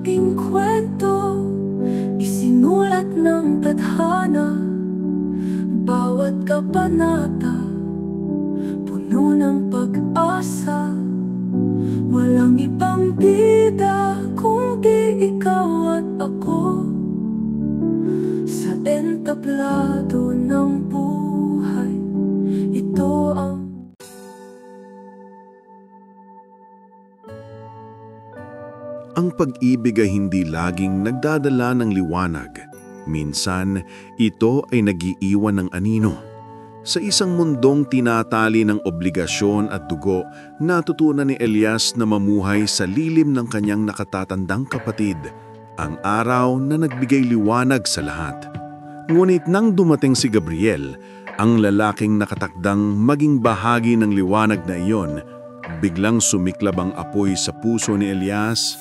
ating kwento, isinulat ng tadhana. Bawat kabanata, puno ng pag-asa. Walang ibang bida kundi ikaw at ako. Sa entablado ng buhay, ito ang pag-ibig ay hindi laging nagdadala ng liwanag. Minsan, ito ay nagiiwan ng anino. Sa isang mundong tinatali ng obligasyon at dugo, natutunan ni Elias na mamuhay sa lilim ng kanyang nakatatandang kapatid, ang araw na nagbigay liwanag sa lahat. Ngunit nang dumating si Gabriel, ang lalaking nakatakdang maging bahagi ng liwanag na iyon, biglang sumiklab ang apoy sa puso ni Elias.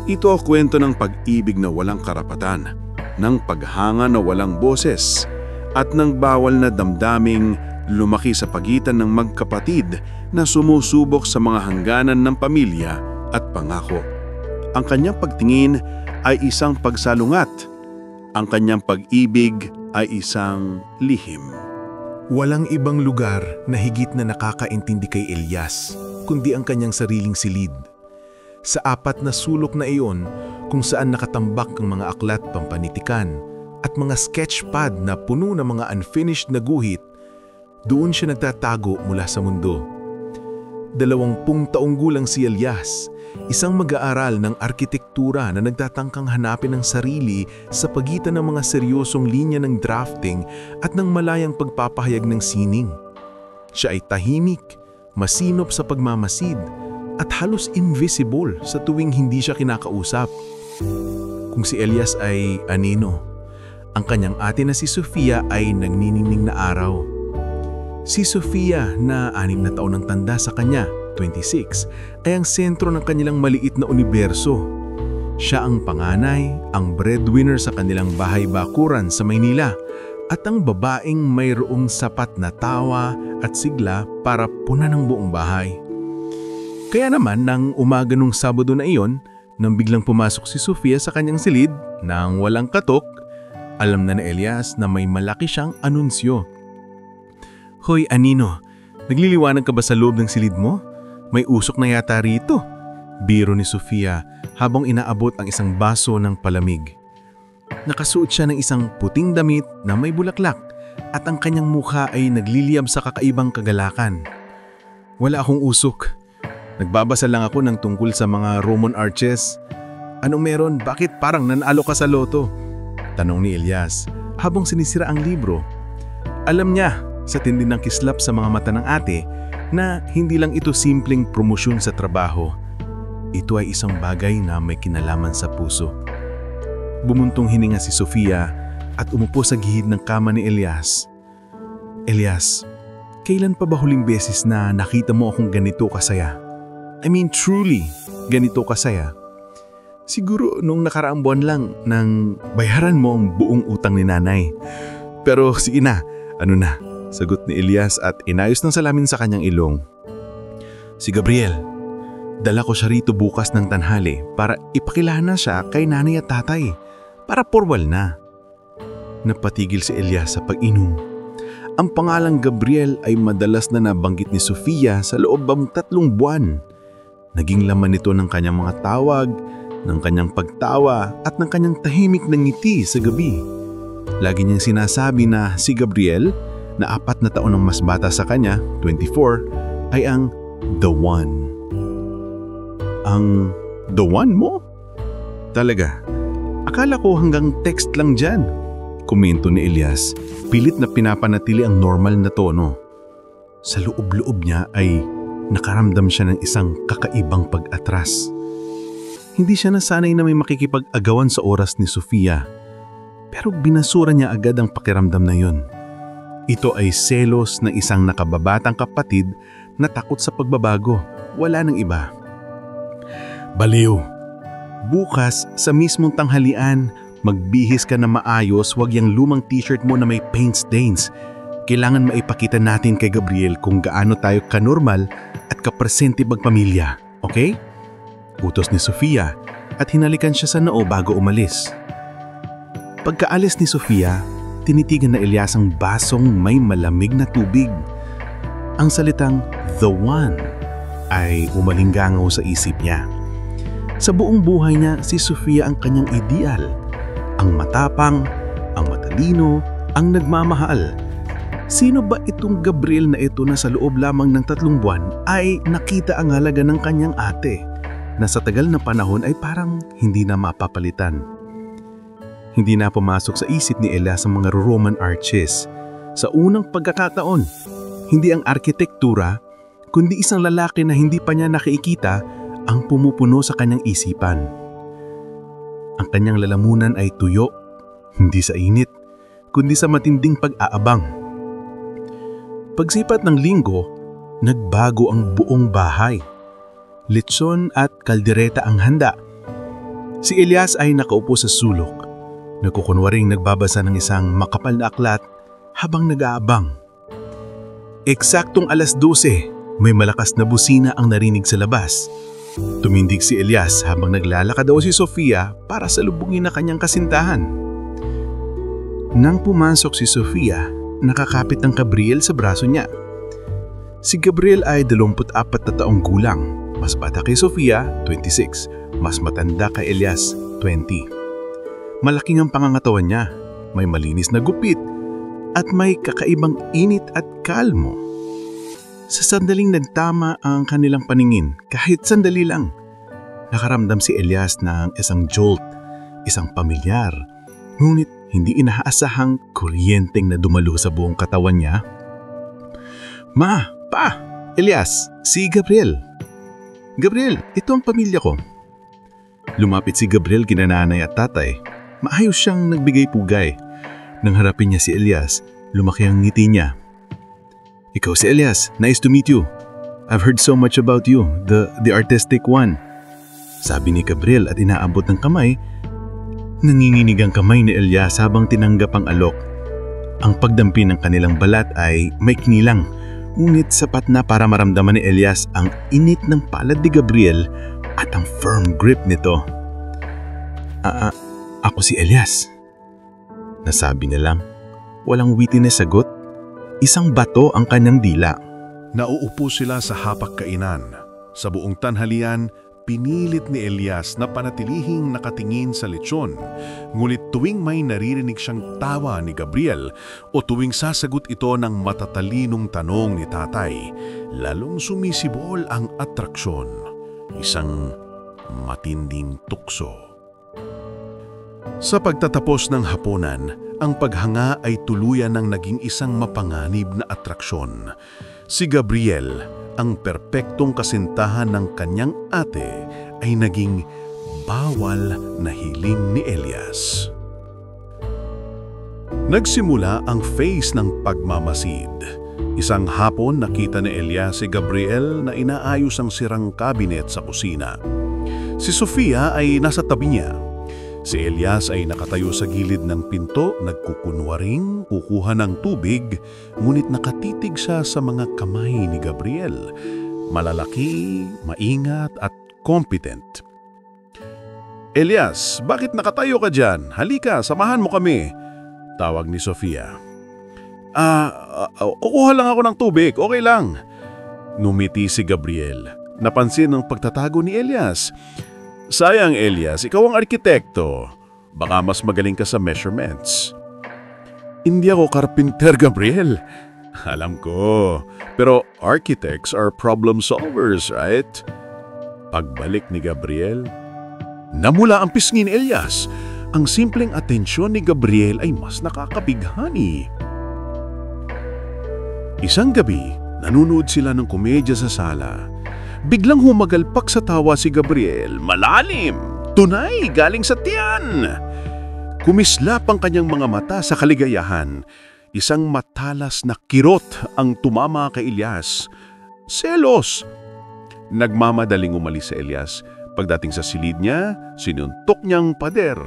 Ito ang kwento ng pag-ibig na walang karapatan, ng paghanga na walang boses, at ng bawal na damdaming lumaki sa pagitan ng magkapatid na sumusubok sa mga hangganan ng pamilya at pangako. Ang kanyang pagtingin ay isang pagsalungat. Ang kanyang pag-ibig ay isang lihim. Walang ibang lugar na higit na nakakaintindi kay Elias, kundi ang kanyang sariling silid. Sa apat na sulok na iyon, kung saan nakatambak ang mga aklat pampanitikan at mga sketchpad na puno ng mga unfinished na guhit, doon siya nagtatago mula sa mundo. 20 taong gulang si Elias, isang mag-aaral ng arkitektura na nagtatangkang hanapin ang sarili sa pagitan ng mga seryosong linya ng drafting at ng malayang pagpapahayag ng sining. Siya ay tahimik, masinop sa pagmamasid, at halos invisible sa tuwing hindi siya kinakausap. Kung si Elias ay anino, ang kanyang ate na si Sofia ay nagniningning na araw. Si Sofia na 6 na taon ang tanda sa kanya, 26, ay ang sentro ng kanilang maliit na universo. Siya ang panganay, ang breadwinner sa kanilang bahay-bakuran sa Maynila, at ang babaeng mayroong sapat na tawa at sigla para punan ng buong bahay. Kaya naman, nang umaga nung Sabado na iyon, nang biglang pumasok si Sofia sa kanyang silid, nang walang katok, alam na ni Elias na may malaki siyang anunsyo. "Hoy, anino, nagliliwanag ka ba sa loob ng silid mo? May usok na yata rito," biro ni Sofia habang inaabot ang isang baso ng palamig. Nakasuot siya ng isang puting damit na may bulaklak at ang kanyang mukha ay nagliliyab sa kakaibang kagalakan. "Wala akong usok. Nagbabasa lang ako ng tungkol sa mga Roman arches." "Anong meron? Bakit parang nanalo ka sa loto?" tanong ni Elias habang sinisira ang libro. Alam niya sa tindi ng kislap sa mga mata ng ate na hindi lang ito simpleng promosyon sa trabaho. Ito ay isang bagay na may kinalaman sa puso. Bumuntong hininga si Sofia at umupo sa gihid ng kama ni Elias. "Elias, kailan pa ba huling beses na nakita mo akong ganito kasaya? I mean truly, ganito kasaya?" "Siguro nung nakaraang buwan lang nang bayaran mo ang buong utang ni nanay. Pero sige na, ano na?" sagot ni Elias at inayos ng salamin sa kanyang ilong. "Si Gabriel, dala ko siya rito bukas ng tanghali para ipakilahana siya kay nanay at tatay, para formal na." Napatigil si Elias sa pag-inom. Ang pangalang Gabriel ay madalas na nabanggit ni Sofia sa loob ng 3 buwan. Naging laman nito ng kanyang mga tawag, ng kanyang pagtawa at ng kanyang tahimik na ngiti sa gabi. Lagi niyang sinasabi na si Gabriel, na 4 na taon ang mas bata sa kanya, 24, ay ang the one. "Ang the one mo? Talaga? Akala ko hanggang text lang dyan," komento ni Elias, pilit na pinapanatili ang normal na tono. Sa loob-loob niya ay nakaramdam siya ng isang kakaibang pag-atras. Hindi siya nasanay na may makikipag-agawan sa oras ni Sofia, pero binasura niya agad ang pakiramdam na yun. Ito ay selos na isang nakababatang kapatid na takot sa pagbabago, wala nang iba. "Baliw, bukas sa mismong tanghalian, magbihis ka na maayos, wag yung lumang t-shirt mo na may paint stains. Kailangan maipakita natin kay Gabriel kung gaano tayo kanormal at kapresente magpamilya, okay?" Utos ni Sofia at hinalikan siya sa noo bago umalis. Pagkaalis ni Sofia, tinitigan na Elias ang basong may malamig na tubig. Ang salitang "the one" ay umalinggangaw sa isip niya. Sa buong buhay niya, si Sofia ang kanyang ideal. Ang matapang, ang matalino, ang nagmamahal. Sino ba itong Gabriel na ito na sa loob lamang ng 3 buwan ay nakita ang halaga ng kanyang ate, na sa tagal na panahon ay parang hindi na mapapalitan? Hindi na pumasok sa isip ni Elias ang mga Roman arches. Sa unang pagkakataon, hindi ang arkitektura, kundi isang lalaki na hindi pa niya nakikita ang pumupuno sa kanyang isipan. Ang kanyang lalamunan ay tuyo, hindi sa init, kundi sa matinding pag-aabang. Pagsipat ng linggo, nagbago ang buong bahay. Litson at kaldereta ang handa. Si Elias ay nakaupo sa sulok. Nagkukunwaring nagbabasa ng isang makapal na aklat habang nag-aabang. Eksaktong 12:00, may malakas na busina ang narinig sa labas. Tumindig si Elias habang naglalakad daw si Sofia para salubungin na kanyang kasintahan. Nang pumasok si Sofia, nakakapit ang Gabriel sa braso niya. Si Gabriel ay 24 na taong gulang. Mas bata kay Sofia, 26. Mas matanda kay Elias, 20. Malaking ang pangangatawan niya, may malinis na gupit, at may kakaibang init at kalmo. Sa sandaling nagtama ang kanilang paningin, kahit sandali lang, nakaramdam si Elias ng isang jolt, isang pamilyar, ngunit hindi inaasahang kuryenteng na dumalo sa buong katawan niya. "Ma, Pa, Elias, si Gabriel." "Gabriel, ito ang pamilya ko." Lumapit si Gabriel kina nanay at tatay. Maayos siyang nagbigay pugay. Nang harapin niya si Elias, lumaki ang ngiti niya. "Ikaw si Elias, nice to meet you. I've heard so much about you, the artistic one." Sabi ni Gabriel at inaabot ng kamay. Nanginginig ang kamay ni Elias habang tinanggap ang alok. Ang pagdampi ng kanilang balat ay maikli lang, ngunit sapat na para maramdaman ni Elias ang init ng palad ni Gabriel at ang firm grip nito. Ako si Elias." Nasabi na lang. Walang witty na sagot. Isang bato ang kanyang dila. Nauupo sila sa hapag-kainan. Sa buong tanghalian, pinilit ni Elias na panatilihing nakatingin sa lechon. Ngunit tuwing may naririnig siyang tawa ni Gabriel o tuwing sasagot ito ng matatalinong tanong ni tatay, lalong sumisibol ang atraksyon. Isang matinding tukso. Sa pagtatapos ng hapunan, ang paghanga ay tuluyan ng naging isang mapanganib na atraksyon. Si Gabriel, ang perpektong kasintahan ng kanyang ate, ay naging bawal na hiling ni Elias. Nagsimula ang phase ng pagmamasid. Isang hapon nakita ni Elias si Gabriel na inaayos ang sirang kabinet sa kusina. Si Sofia ay nasa tabi niya. Si Elias ay nakatayo sa gilid ng pinto, nagkukunwaring, kukuha ng tubig, ngunit nakatitig siya sa mga kamay ni Gabriel. Malalaki, maingat at competent. "Elias, bakit nakatayo ka dyan? Halika, samahan mo kami," tawag ni Sofia. Kukuha lang ako ng tubig, okay lang." Numiti si Gabriel. Napansin ang pagtatago ni Elias. "Sayang, Elias, ikaw ang arkitekto. Baka mas magaling ka sa measurements." "Hindi ako carpenter, Gabriel." "Alam ko, pero architects are problem solvers, right?" Pagbalik ni Gabriel, namula ang pisngi ni Elias. Ang simpleng atensyon ni Gabriel ay mas nakakabighani. Isang gabi, nanonood sila ng komedya sa sala. Biglang humagalpak sa tawa si Gabriel. Malalim, tunay, galing sa tiyan. Kumislap ang kanyang mga mata sa kaligayahan. Isang matalas na kirot ang tumama kay Elias. Selos. Nagmamadaling umalis si Elias. Pagdating sa silid niya, sinuntok niyang pader.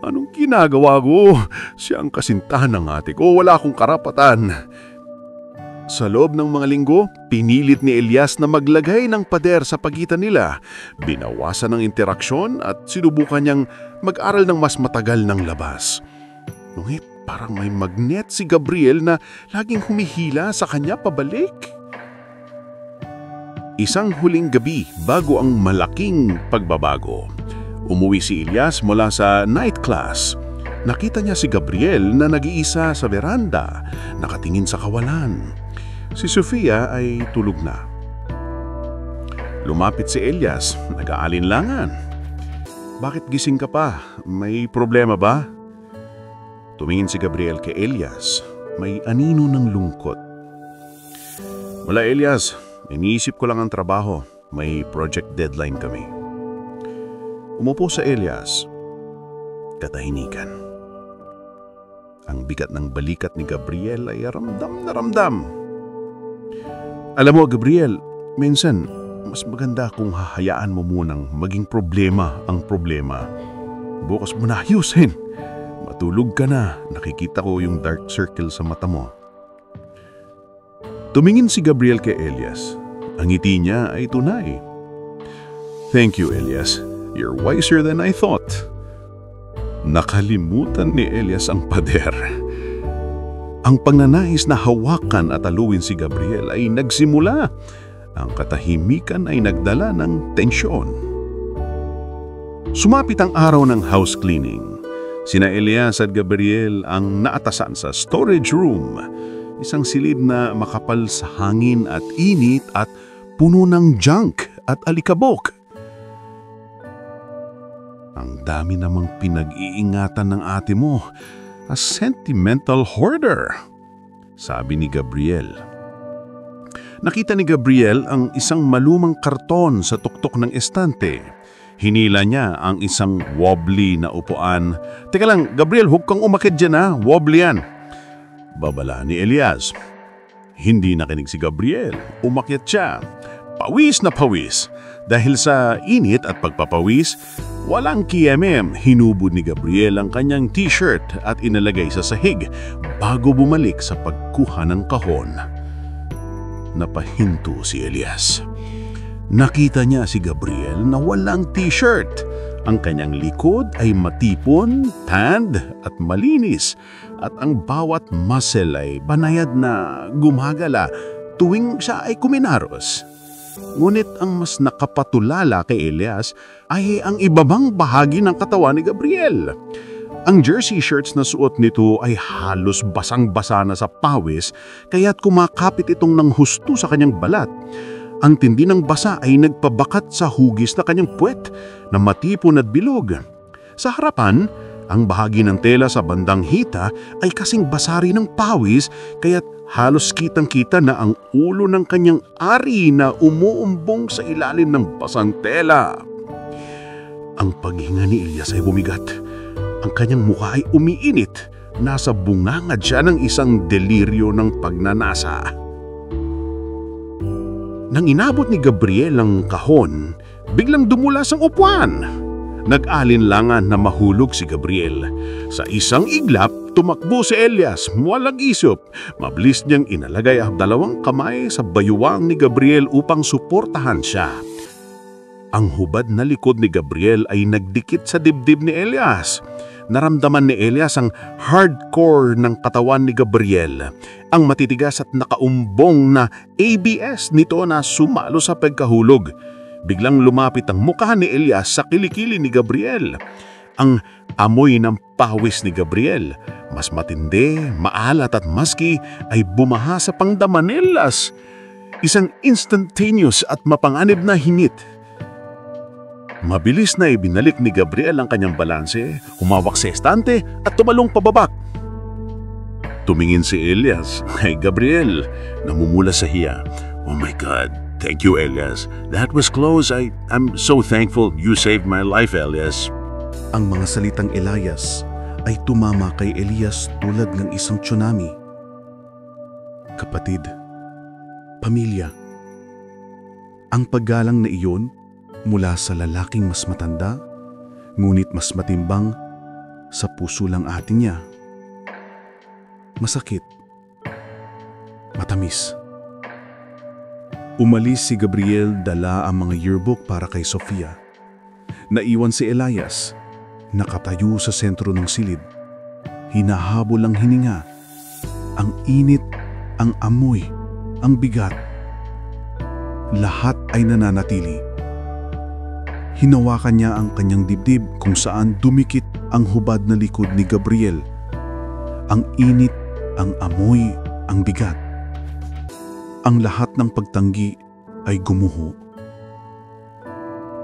"Anong ginagawa ko? Siya ang kasintahan ng ate ko. Wala akong karapatan." Sa loob ng mga linggo, pinilit ni Elias na maglagay ng pader sa pagitan nila. Binawasan ng interaksyon at sinubukan niyang mag-aral ng mas matagal ng labas. Ngunit parang may magnet si Gabriel na laging humihila sa kanya pabalik. Isang huling gabi bago ang malaking pagbabago. Umuwi si Elias mula sa night class. Nakita niya si Gabriel na nag-iisa sa veranda, nakatingin sa kawalan. Si Sofia ay tulog na. Lumapit si Elias, nag-aalinlangan. Bakit gising ka pa? May problema ba? Tumingin si Gabriel kay Elias, may anino ng lungkot. Wala Elias, iniisip ko lang ang trabaho. May project deadline kami. Umupo sa Elias. Katahimikan. Ang bigat ng balikat ni Gabriel ay ramdam na ramdam. Alam mo, Gabriel, minsan, mas maganda kung hahayaan mo munang maging problema ang problema. Bukas mo na ayusin. Matulog ka na, nakikita ko yung dark circle sa mata mo. Tumingin si Gabriel kay Elias. Ang ngiti niya ay tunay. Thank you, Elias. You're wiser than I thought. Nakalimutan ni Elias ang pader. Ang pagnanais na hawakan at aluin si Gabriel ay nagsimula. Ang katahimikan ay nagdala ng tensyon. Sumapit ang araw ng house cleaning. Sina Elias at Gabriel ang naatasan sa storage room. Isang silid na makapal sa hangin at init at puno ng junk at alikabok. Ang dami namang pinag-iingatan ng ate mo. A sentimental hoarder, sabi ni Gabriel. Nakita ni Gabriel ang isang malumang karton sa tuktok ng estante. Hinila niya ang isang wobbly na upuan. Teka lang, Gabriel, huwag kang umakit dyan ha, wobbly yan. Babala ni Elias. Hindi nakinig si Gabriel, umakyat siya. Pawis na pawis. Dahil sa init at pagpapawis, walang kiemem, hinubod ni Gabriel ang kanyang t-shirt at inalagay sa sahig bago bumalik sa pagkuha ng kahon. Napahinto si Elias. Nakita niya si Gabriel na walang t-shirt. Ang kanyang likod ay matipon, tanned at malinis at ang bawat muscle ay banayad na gumagala tuwing siya ay kuminaros. Ngunit ang mas nakapatulala kay Elias ay ang ibabang bahagi ng katawan ni Gabriel. Ang jersey shirts na suot nito ay halos basang-basa na sa pawis kaya't kumakapit itong ng husto sa kanyang balat. Ang tindi ng basa ay nagpabakat sa hugis na kanyang puwet na matipon at bilog. Sa harapan, ang bahagi ng tela sa bandang hita ay kasing basari ng pawis kaya't halos kitang-kita na ang ulo ng kanyang ari na umuumbong sa ilalim ng basang tela. Ang paghinga ni Elias ay bumigat. Ang kanyang mukha ay umiinit. Nasa bungangad siya ng isang deliryo ng pagnanasa. Nang inabot ni Gabriel ang kahon, biglang dumulas ang upuan. Nag-alinlangan na mahulog si Gabriel. Sa isang iglap, tumakbo si Elias, walang isip. Mabilis niyang inalagay ang dalawang kamay sa bayuwang ni Gabriel upang suportahan siya. Ang hubad na likod ni Gabriel ay nagdikit sa dibdib ni Elias. Naramdaman ni Elias ang hardcore ng katawan ni Gabriel. Ang matitigas at nakaumbong na ABS nito na sumalo sa pagkahulog. Biglang lumapit ang mukha ni Elias sa kilikili ni Gabriel. Ang amoy ng pawis ni Gabriel, mas matindi, maalat at maski ay bumaha sa pangdama ni Elias. Isang instantaneous at mapanganib na hingit. Mabilis na ibinalik ni Gabriel ang kanyang balanse, humawak sa estante at tumalong pababa. Tumingin si Elias. Ay Gabriel, namumula sa hiya. Oh my God. Thank you, Elias. That was close. I'm so thankful you saved my life, Elias. Ang mga salitang Elias ay tumama kay Elias tulad ng isang tsunami. Kapatid, pamilya. Ang paggalang na iyon mula sa lalaking mas matanda, ngunit mas matimbang sa puso lang atin niya. Masakit. matamis. Umalis si Gabriel, dala ang mga yearbook para kay Sofia. Naiwan si Elias, nakatayo sa sentro ng silid. Hinahabol ang hininga, ang init, ang amoy, ang bigat. Lahat ay nananatili. Hinawakan niya ang kanyang dibdib kung saan dumikit ang hubad na likod ni Gabriel. Ang init, ang amoy, ang bigat. Ang lahat ng pagtanggi ay gumuho.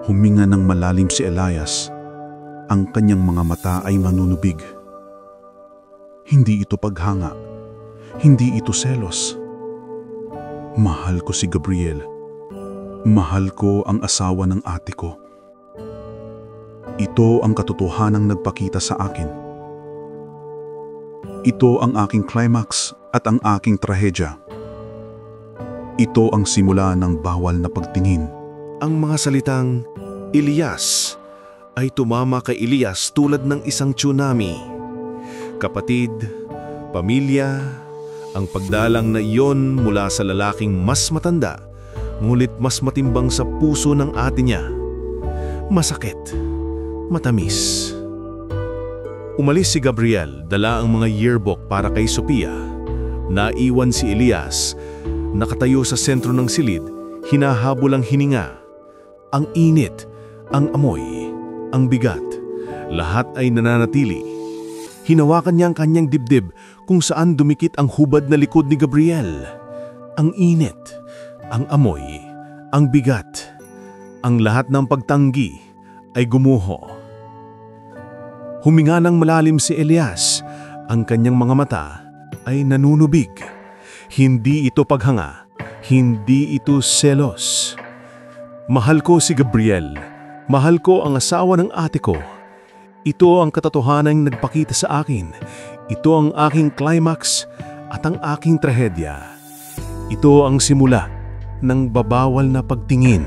Huminga ng malalim si Elias. Ang kanyang mga mata ay manunubig. Hindi ito paghanga. Hindi ito selos. Mahal ko si Gabriel. Mahal ko ang asawa ng ate ko. Ito ang katotohanang nagpakita sa akin. Ito ang aking climax at ang aking trahedya. Ito ang simula ng bawal na pagtingin. Ang mga salitang Elias ay tumama kay Elias tulad ng isang tsunami. Kapatid, pamilya, ang pagdalang na iyon mula sa lalaking mas matanda, ngunit mas matimbang sa puso ng ate niya. Masakit, matamis. Umalis si Gabriel, dala ang mga yearbook para kay Sofia. Naiwan si Elias, nakatayo sa sentro ng silid, hinahabol ang hininga. Ang init, ang amoy, ang bigat, lahat ay nananatili. Hinawakan niya ang kanyang dibdib kung saan dumikit ang hubad na likod ni Gabriel. Ang init, ang amoy, ang bigat, ang lahat ng pagtanggi ay gumuho. Huminga ng malalim si Elias, ang kanyang mga mata ay nanunubig. Hindi ito paghanga, hindi ito selos. Mahal ko si Gabriel, mahal ko ang asawa ng ate ko. Ito ang katotohanang nagpakita sa akin. Ito ang aking climax at ang aking trahedya. Ito ang simula ng babawal na pagtingin.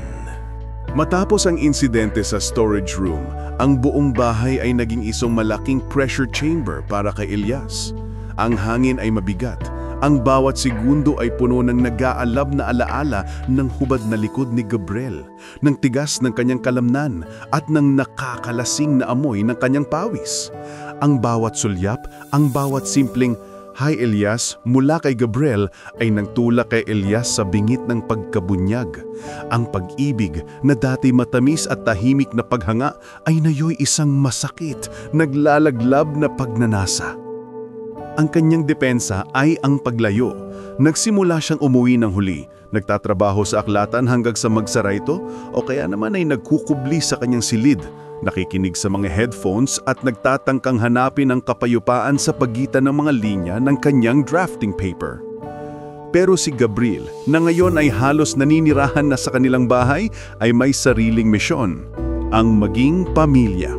Matapos ang insidente sa storage room, ang buong bahay ay naging isang malaking pressure chamber para kay Elias. Ang hangin ay mabigat. Ang bawat segundo ay puno ng nag-aalab na alaala ng hubad na likod ni Gabriel, ng tigas ng kanyang kalamnan at ng nakakalasing na amoy ng kanyang pawis. Ang bawat sulyap, ang bawat simpleng "Hi Elias" mula kay Gabriel ay nagtulak kay Elias sa bingit ng pagkabunyag. Ang pag-ibig na dati matamis at tahimik na paghanga ay nayoy isang masakit, naglalaglab na pagnanasa. Ang kanyang depensa ay ang paglayo. Nagsimula siyang umuwi ng huli, nagtatrabaho sa aklatan hanggang sa magsara ito o kaya naman ay nagkukubli sa kanyang silid, nakikinig sa mga headphones at nagtatangkang hanapin ang kapayupaan sa pagitan ng mga linya ng kanyang drafting paper. Pero si Gabriel, na ngayon ay halos naninirahan na sa kanilang bahay, ay may sariling misyon, ang maging pamilya.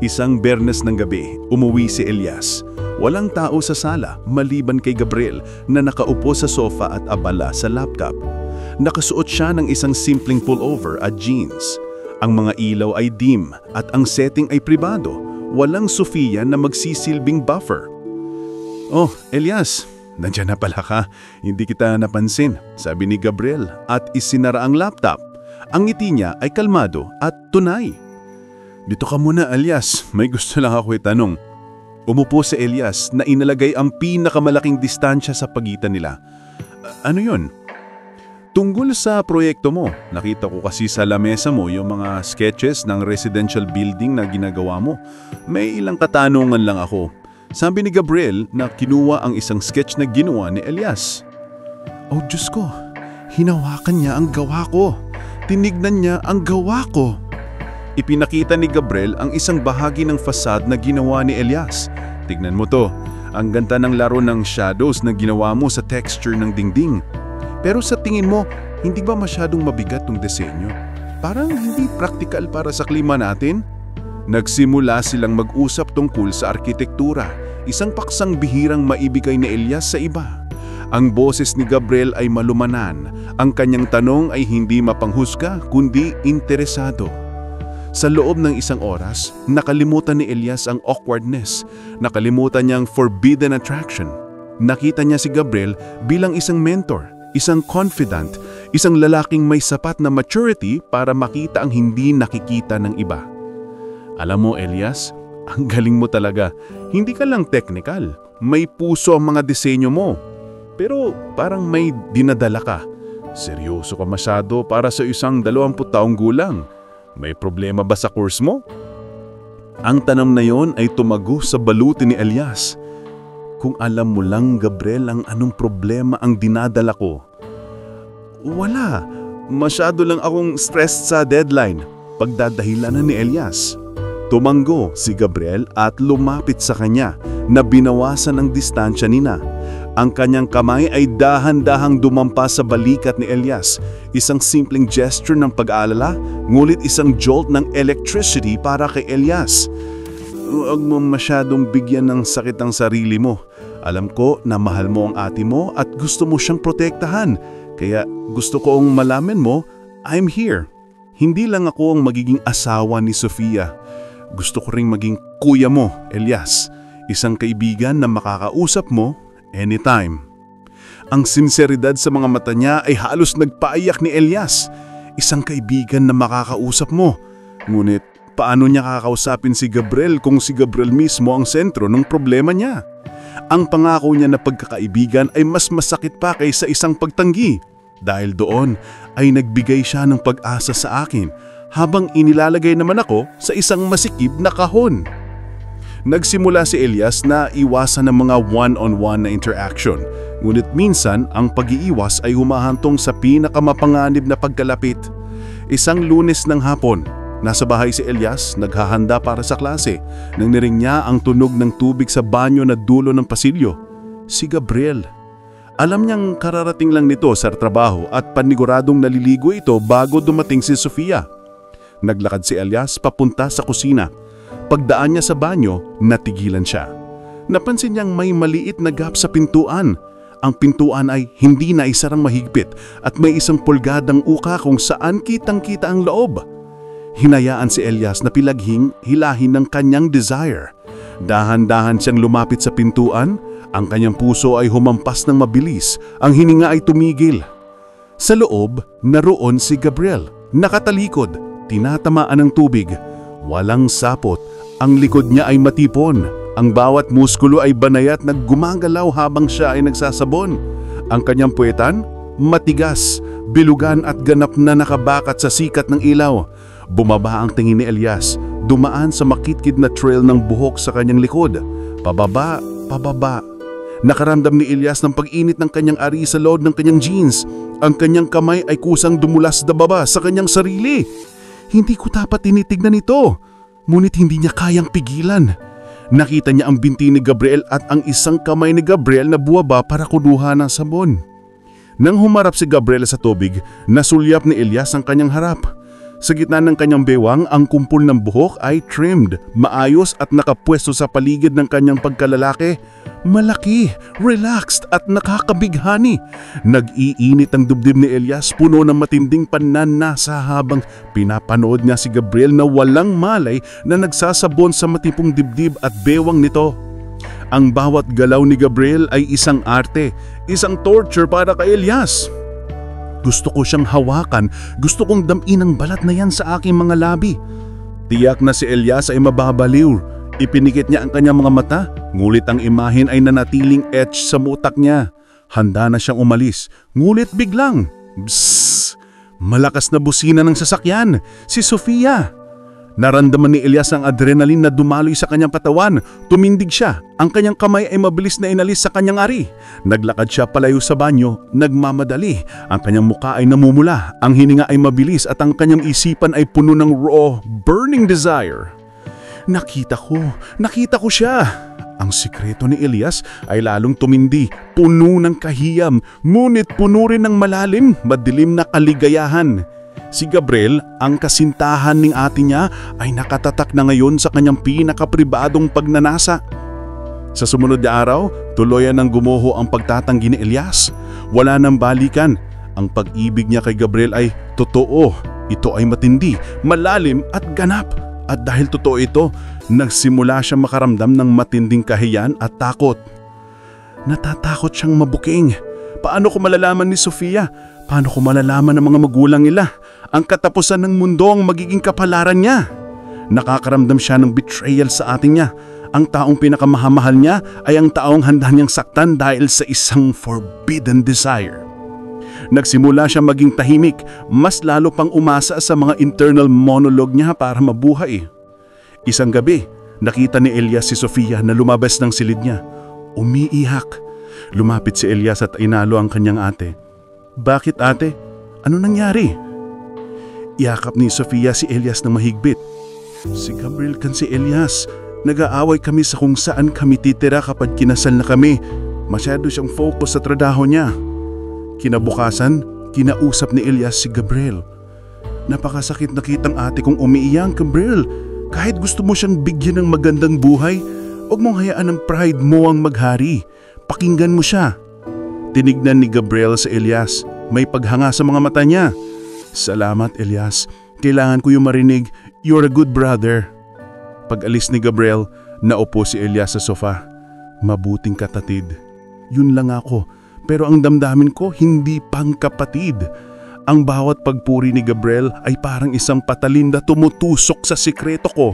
Isang Biyernes ng gabi, umuwi si Elias. Walang tao sa sala maliban kay Gabriel na nakaupo sa sofa at abala sa laptop. Nakasuot siya ng isang simpleng pullover at jeans. Ang mga ilaw ay dim at ang setting ay pribado. Walang Sofia na magsisilbing buffer. "Oh, Elias, nandiyan na pala ka. Hindi kita napansin," sabi ni Gabriel at isinara ang laptop. Ang ngiti niya ay kalmado at tunay. "Dito ka muna, Elias. May gusto lang ako itanong." Umupo si Elias na inalagay ang pinakamalaking distansya sa pagitan nila. "Ano yun?" "Tungkol sa proyekto mo. Nakita ko kasi sa lamesa mo yung mga sketches ng residential building na ginagawa mo. May ilang katanungan lang ako." Sabi ni Gabriel na kinuha ang isang sketch na ginawa ni Elias. "Oh Diyos ko, hinawakan niya ang gawa ko. Tinignan niya ang gawa ko." Ipinakita ni Gabriel ang isang bahagi ng fasad na ginawa ni Elias. "Tignan mo to. Ang ganda ng laro ng shadows na ginawa mo sa texture ng dingding. Pero sa tingin mo, hindi ba masyadong mabigat tong disenyo? Parang hindi practical para sa klima natin?" Nagsimula silang mag-usap tungkol sa arkitektura, isang paksang bihirang maibigay ni Elias sa iba. Ang boses ni Gabriel ay malumanan. Ang kanyang tanong ay hindi mapanghusga kundi interesado. Sa loob ng isang oras, nakalimutan ni Elias ang awkwardness. Nakalimutan niyang forbidden attraction. Nakita niya si Gabriel bilang isang mentor, isang confidant, isang lalaking may sapat na maturity para makita ang hindi nakikita ng iba. Alam mo, Elias, ang galing mo talaga. Hindi ka lang technical. May puso ang mga disenyo mo. Pero parang may dinadala ka. Seryoso ka masyado para sa isang 20 taong gulang. May problema ba sa course mo? Ang tanong na yon ay tumago sa baluti ni Elias. Kung alam mo lang, Gabriel, ang anong problema ang dinadala ko. Wala. Masyado lang akong stressed sa deadline. Pagdadahilanan ni Elias. Tumanggo si Gabriel at lumapit sa kanya na binawasan ang distansya nina. Ang kanyang kamay ay dahan-dahang dumampa sa balikat ni Elias. Isang simpleng gesture ng pag-aalala, ngulit isang jolt ng electricity para kay Elias. Huwag mo masyadong bigyan ng sakit ang sarili mo. Alam ko na mahal mo ang ate mo at gusto mo siyang protektahan. Kaya gusto ko ang malaman mo, I'm here. Hindi lang ako ang magiging asawa ni Sofia. Gusto ko ring maging kuya mo, Elias. Isang kaibigan na makakausap mo anytime. Ang sinseridad sa mga mata niya ay halos nagpaiyak ni Elias. Isang kaibigan na makakausap mo. Ngunit paano niya kakausapin si Gabriel kung si Gabriel mismo ang sentro ng problema niya? Ang pangako niya na pagkakaibigan ay mas masakit pa kaysa isang pagtanggi. Dahil doon ay nagbigay siya ng pag-asa sa akin habang inilalagay naman ako sa isang masikip na kahon. Nagsimula si Elias na iwasan ng mga one-on-one na interaction. Ngunit minsan ang pag-iiwas ay humahantong sa pinakamapanganib na pagkalapit. Isang Lunes ng hapon, nasa bahay si Elias, naghahanda para sa klase. Nang narinig niya ang tunog ng tubig sa banyo na dulo ng pasilyo. Si Gabriel. Alam niyang kararating lang nito sa trabaho at paniguradong naliligo ito bago dumating si Sofia. Naglakad si Elias papunta sa kusina. Pagdaan niya sa banyo, natigilan siya. Napansin niyang may maliit na gap sa pintuan. Ang pintuan ay hindi na isarang mahigpit at may isang pulgadang uka kung saan kitang-kita ang loob. Hinayaan si Elias na hilahin ng kanyang desire. Dahan-dahan siyang lumapit sa pintuan, ang kanyang puso ay humampas ng mabilis, ang hininga ay tumigil. Sa loob, naroon si Gabriel, nakatalikod, tinatamaan ng tubig. Walang sapot, ang likod niya ay matipon. Ang bawat muskulo ay banayat na gumagalaw habang siya ay nagsasabon. Ang kanyang puwetan, matigas, bilugan at ganap na nakabakat sa sikat ng ilaw. Bumaba ang tingin ni Elias, dumaan sa makitkid na trail ng buhok sa kanyang likod. Pababa, pababa. Nakaramdam ni Elias ng pag-init ng kanyang ari sa loob ng kanyang jeans. Ang kanyang kamay ay kusang dumulas na baba sa kanyang sarili. Hindi ko dapat tinitignan ito, ngunit hindi niya kayang pigilan. Nakita niya ang binti ni Gabriel at ang isang kamay ni Gabriel na buwaba para kunuha ng sabon. Nang humarap si Gabriel sa tubig, nasulyap ni Elias ang kanyang harap. Sa gitna ng kanyang bewang, ang kumpol ng buhok ay trimmed, maayos at nakapwesto sa paligid ng kanyang pagkalalaki. Malaki, relaxed at nakakabighani. Nag-iinit ang dibdib ni Elias, puno ng matinding pananasa habang pinapanood niya si Gabriel na walang malay na nagsasabon sa matipong dibdib at bewang nito. Ang bawat galaw ni Gabriel ay isang arte, isang torture para kay Elias. Gusto ko siyang hawakan, gusto kong damin ang balat na yan sa aking mga labi. Tiyak na si Elias ay mababaliw. Ipinikit niya ang kanyang mga mata, ngulit ang imahen ay nanatiling etched sa mutak niya. Handa na siyang umalis, ngulit biglang. Bzzz! Malakas na busina ng sasakyan, si Sofia. Naramdaman ni Elias ang adrenaline na dumaloy sa kanyang katawan. Tumindig siya. Ang kanyang kamay ay mabilis na inalis sa kanyang ari. Naglakad siya palayo sa banyo, nagmamadali. Ang kanyang muka ay namumula. Ang hininga ay mabilis at ang kanyang isipan ay puno ng raw, burning desire. Nakita ko siya. Ang sikreto ni Elias ay lalong tumindi, puno ng kahiyam, ngunit puno rin ng malalim, madilim na kaligayahan. Si Gabriel, ang kasintahan ng ate niya, ay nakatatak na ngayon sa kanyang pinakapribadong pagnanasa. Sa sumunod na araw, tuluyan ng gumuho ang pagtatanggi ni Elias. Wala nang balikan. Ang pag-ibig niya kay Gabriel ay totoo. Ito ay matindi, malalim at ganap. At dahil totoo ito, nagsimula siya makaramdam ng matinding kahiyan at takot. Natatakot siyang mabuking. Paano ko malalaman ni Sofia? Paano ko malalaman ng mga magulang nila? Ang katapusan ng mundo ang magiging kapalaran niya. Nakakaramdam siya ng betrayal sa atin niya. Ang taong pinakamahamahal niya ay ang taong handa niyang saktan dahil sa isang forbidden desire. Nagsimula siya maging tahimik, mas lalo pang umasa sa mga internal monologue niya para mabuhay. Isang gabi, nakita ni Elias si Sofia na lumabas ng silid niya. Umiiyak. Lumapit si Elias at inalo ang kanyang ate. Bakit ate? Ano nangyari? Iyakap ni Sofia si Elias ng mahigpit. Si Gabriel kan si Elias. Nag-aaway kami sa kung saan kami titira kapag kinasal na kami. Masyado siyang focus sa trabaho niya. Kinabukasan, kinausap ni Elias si Gabriel. Napakasakit na kitang ate kong umiiyak, Gabriel. Kahit gusto mo siyang bigyan ng magandang buhay, huwag mong hayaan ang pride mo ang maghari. Pakinggan mo siya. Tinignan ni Gabriel sa Elias. May paghanga sa mga mata niya. Salamat, Elias. Kailangan ko yung marinig. You're a good brother. Pag-alis ni Gabriel, naupo si Elias sa sofa. Mabuting kapatid. Yun lang ako. Pero ang damdamin ko, hindi pang kapatid. Ang bawat pagpuri ni Gabriel ay parang isang patalin na tumutusok sa sikreto ko.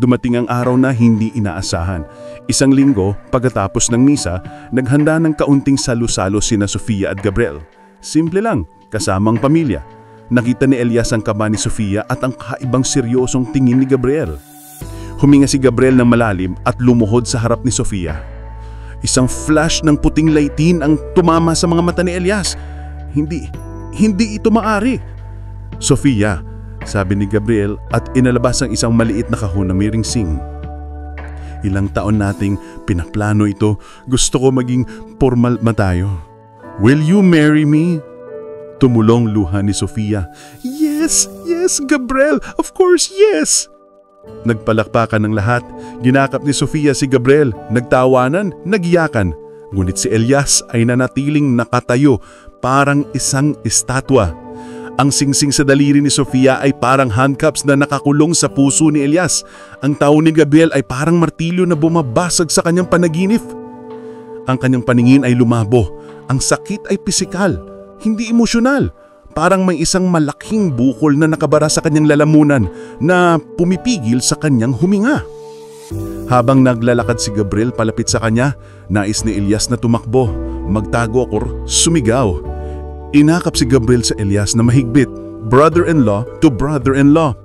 Dumating ang araw na hindi inaasahan. Isang linggo, pagkatapos ng misa, naghanda ng kaunting salo-salo sina Sofia at Gabriel. Simple lang, kasamang pamilya. Nakita ni Elias ang kaba ni Sofia at ang kaibang seryosong tingin ni Gabriel. Huminga si Gabriel ng malalim at lumuhod sa harap ni Sofia. Isang flash ng puting lightin ang tumama sa mga mata ni Elias. Hindi ito maari. Sofia, sabi ni Gabriel at inalabas ang isang maliit na kahon na may ringsing. Ilang taon nating pinaplano ito. Gusto ko maging formal tayo. Will you marry me? Tumulong luha ni Sofia. Yes, Gabriel. Of course, yes. Nagpalakpakan ng lahat. Ginakap ni Sofia si Gabriel. Nagtawanan, nagiyakan. Ngunit si Elias ay nanatiling nakatayo, parang isang estatwa. Ang singsing sa daliri ni Sofia ay parang handcuffs na nakakulong sa puso ni Elias. Ang tao ni Gabriel ay parang martilyo na bumabasag sa kanyang panaginip. Ang kanyang paningin ay lumabo. Ang sakit ay pisikal, hindi emosyonal. Parang may isang malaking bukol na nakabara sa kanyang lalamunan na pumipigil sa kanyang huminga. Habang naglalakad si Gabriel palapit sa kanya, nais ni Elias na tumakbo, magtago o sumigaw. Inakap si Gabriel sa Elias na mahigpit, brother-in-law to brother-in-law.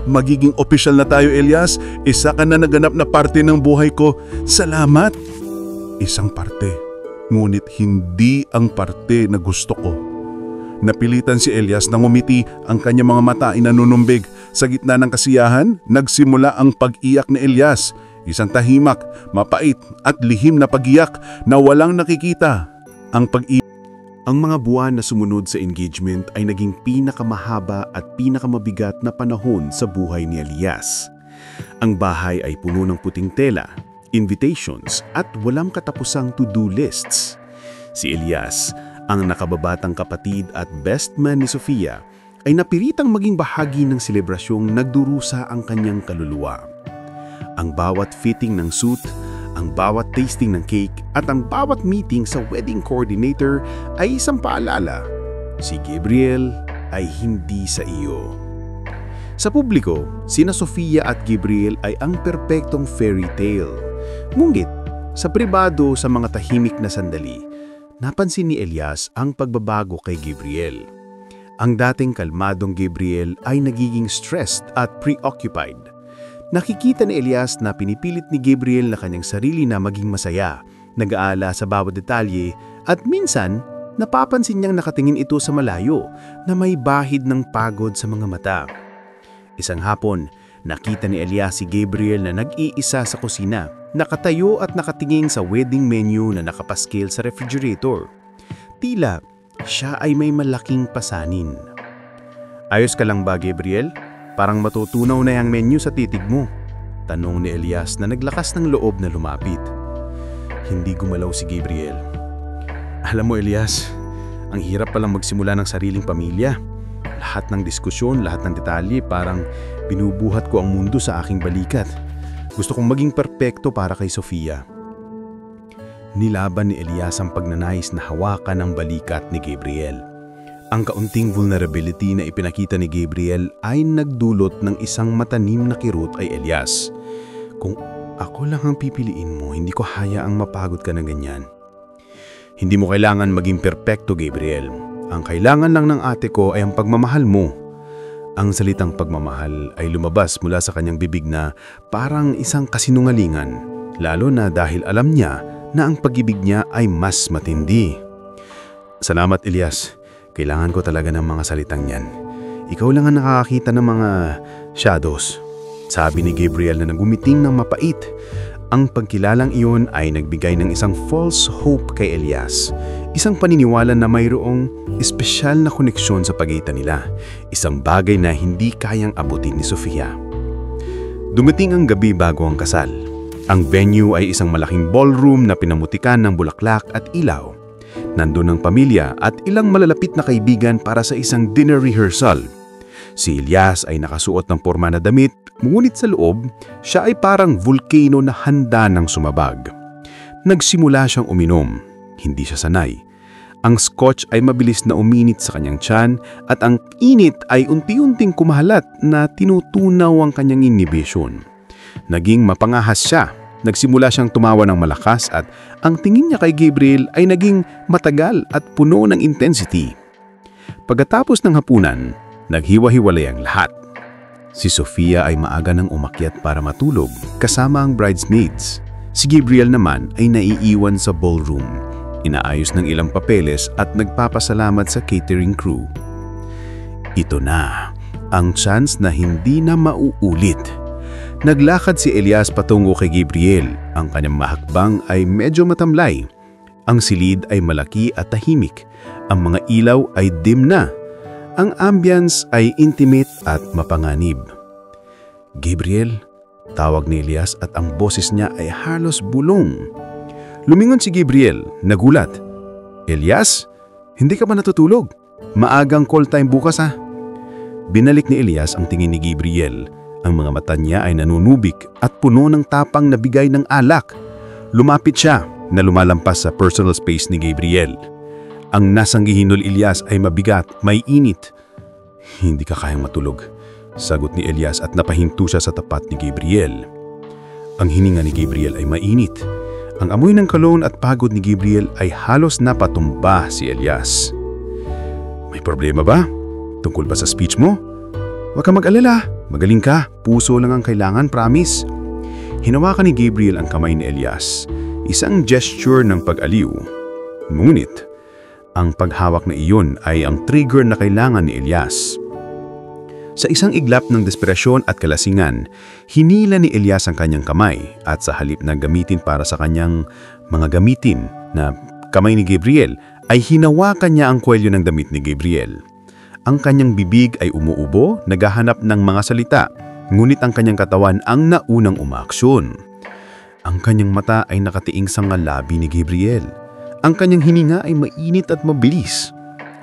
Magiging opisyal na tayo, Elias. Isa ka na naganap na parte ng buhay ko. Salamat. Isang parte, ngunit hindi ang parte na gusto ko. Napilitan si Elias na ngumiti, ang kanyang mga mata ay nanunumbig. Sa gitna ng kasiyahan, nagsimula ang pag-iyak ni Elias. Isang tahimak, mapait at lihim na pag-iyak na walang nakikita. Ang mga buwan na sumunod sa engagement ay naging pinakamahaba at pinakamabigat na panahon sa buhay ni Elias. Ang bahay ay puno ng puting tela, invitations at walang katapusang to-do lists. Si Elias, ang nakababatang kapatid at best man ni Sofia, ay napiritang maging bahagi ng selebrasyong nagdurusa ang kanyang kaluluwa. Ang bawat fitting ng suit, ang bawat tasting ng cake at ang bawat meeting sa wedding coordinator ay isang paalala. Si Gabriel ay hindi sa iyo. Sa publiko, sina Sofia at Gabriel ay ang perpektong fairy tale. Ngunit, sa pribado sa mga tahimik na sandali, napansin ni Elias ang pagbabago kay Gabriel. Ang dating kalmadong Gabriel ay nagiging stressed at preoccupied. Nakikita ni Elias na pinipilit ni Gabriel na kanyang sarili na maging masaya, nag-aala sa bawat detalye at minsan napapansin niyang nakatingin ito sa malayo na may bahid ng pagod sa mga mata. Isang hapon, nakita ni Elias si Gabriel na nag-iisa sa kusina, nakatayo at nakatingin sa wedding menu na nakapaskil sa refrigerator. Tila siya ay may malaking pasanin. Ayos ka lang ba, Gabriel? Parang matutunaw na yung menu sa titig mo. Tanong ni Elias na naglakas ng loob na lumapit. Hindi gumalaw si Gabriel. Alam mo, Elias, ang hirap palang magsimula ng sariling pamilya. Lahat ng diskusyon, lahat ng detalye, parang binubuhat ko ang mundo sa aking balikat. Gusto kong maging perpekto para kay Sofia. Nilaban ni Elias ang pagnanais na hawakan ang balikat ni Gabriel. Ang kaunting vulnerability na ipinakita ni Gabriel ay nagdulot ng isang matanim na kirot ay Elias. Kung ako lang ang pipiliin mo, hindi ko hayaang mapagod ka ng ganyan. Hindi mo kailangan maging perpekto, Gabriel. Ang kailangan lang ng ate ko ay ang pagmamahal mo. Ang salitang pagmamahal ay lumabas mula sa kanyang bibig na parang isang kasinungalingan, lalo na dahil alam niya na ang pag-ibig niya ay mas matindi. Salamat, Elias. Kailangan ko talaga ng mga salitang yan. Ikaw lang ang nakakakita ng mga shadows. Sabi ni Gabriel na nagumiting ng mapait. Ang pagkilalang iyon ay nagbigay ng isang false hope kay Elias. Isang paniniwala na mayroong espesyal na koneksyon sa pagitan nila. Isang bagay na hindi kayang abutin ni Sofia. Dumating ang gabi bago ang kasal. Ang venue ay isang malaking ballroom na pinamutikan ng bulaklak at ilaw. Nandun ang pamilya at ilang malalapit na kaibigan para sa isang dinner rehearsal. Si Elias ay nakasuot ng porma na damit, ngunit sa loob, siya ay parang volcano na handa ng sumabag. Nagsimula siyang uminom. Hindi siya sanay. Ang scotch ay mabilis na uminit sa kanyang tiyan at ang init ay unti-unting kumahalat na tinutunaw ang kanyang inhibition. Naging mapangahas siya. Nagsimula siyang tumawa ng malakas at ang tingin niya kay Gabriel ay naging matagal at puno ng intensity. Pagkatapos ng hapunan, naghiwa-hiwalay ang lahat. Si Sofia ay maaga nang umakyat para matulog kasama ang bridesmaids. Si Gabriel naman ay naiiwan sa ballroom. Inaayos ng ilang papeles at nagpapasalamat sa catering crew. Ito na, ang chance na hindi na mauulit. Naglakad si Elias patungo kay Gabriel. Ang kanyang mahakbang ay medyo matamlay. Ang silid ay malaki at tahimik. Ang mga ilaw ay dim na. Ang ambience ay intimate at mapanganib. Gabriel, tawag ni Elias at ang boses niya ay halos bulong. Lumingon si Gabriel, nagulat. Elias, hindi ka ba natutulog? Maagang call time bukas ha? Binalik ni Elias ang tingin ni Gabriel. Ang mga mata niya ay nanunubik at puno ng tapang na bigay ng alak. Lumapit siya na lumalampas sa personal space ni Gabriel. Ang nasanggihinol Elias ay mabigat, may init. Hindi ka kayang matulog, sagot ni Elias at napahinto siya sa tapat ni Gabriel. Ang hininga ni Gabriel ay mainit. Ang amoy ng cologne at pagod ni Gabriel ay halos napatumba si Elias. May problema ba? Tungkol ba sa speech mo? Huwag kang mag-alala. Magaling ka. Puso lang ang kailangan, promise. Hinawakan ni Gabriel ang kamay ni Elias. Isang gesture ng pag-aliw. Ngunit, ang paghawak na iyon ay ang trigger na kailangan ni Elias. Sa isang iglap ng desperasyon at kalasingan, hinila ni Elias ang kanyang kamay at sa halip na gamitin para sa kanyang mga gamitin na kamay ni Gabriel, ay hinawakan niya ang kwelyo ng damit ni Gabriel. Ang kanyang bibig ay umuubo, naghahanap ng mga salita, ngunit ang kanyang katawan ang naunang umaaksyon. Ang kanyang mata ay nakatiing sa ngalabi ni Gabriel. Ang kanyang hininga ay mainit at mabilis.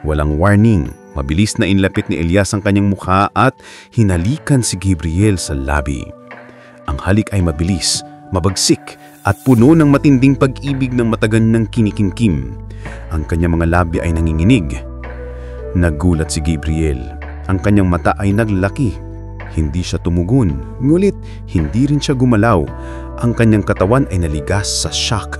Walang warning, mabilis na inlapit ni Elias ang kanyang mukha at hinalikan si Gabriel sa labi. Ang halik ay mabilis, mabagsik at puno ng matinding pag-ibig ng matagal ng kinikimkim. Ang kanyang mga labi ay nanginginig. Nagulat si Gabriel. Ang kanyang mata ay naglaki. Hindi siya tumugon, ngunit hindi rin siya gumalaw. Ang kanyang katawan ay naligas sa shock.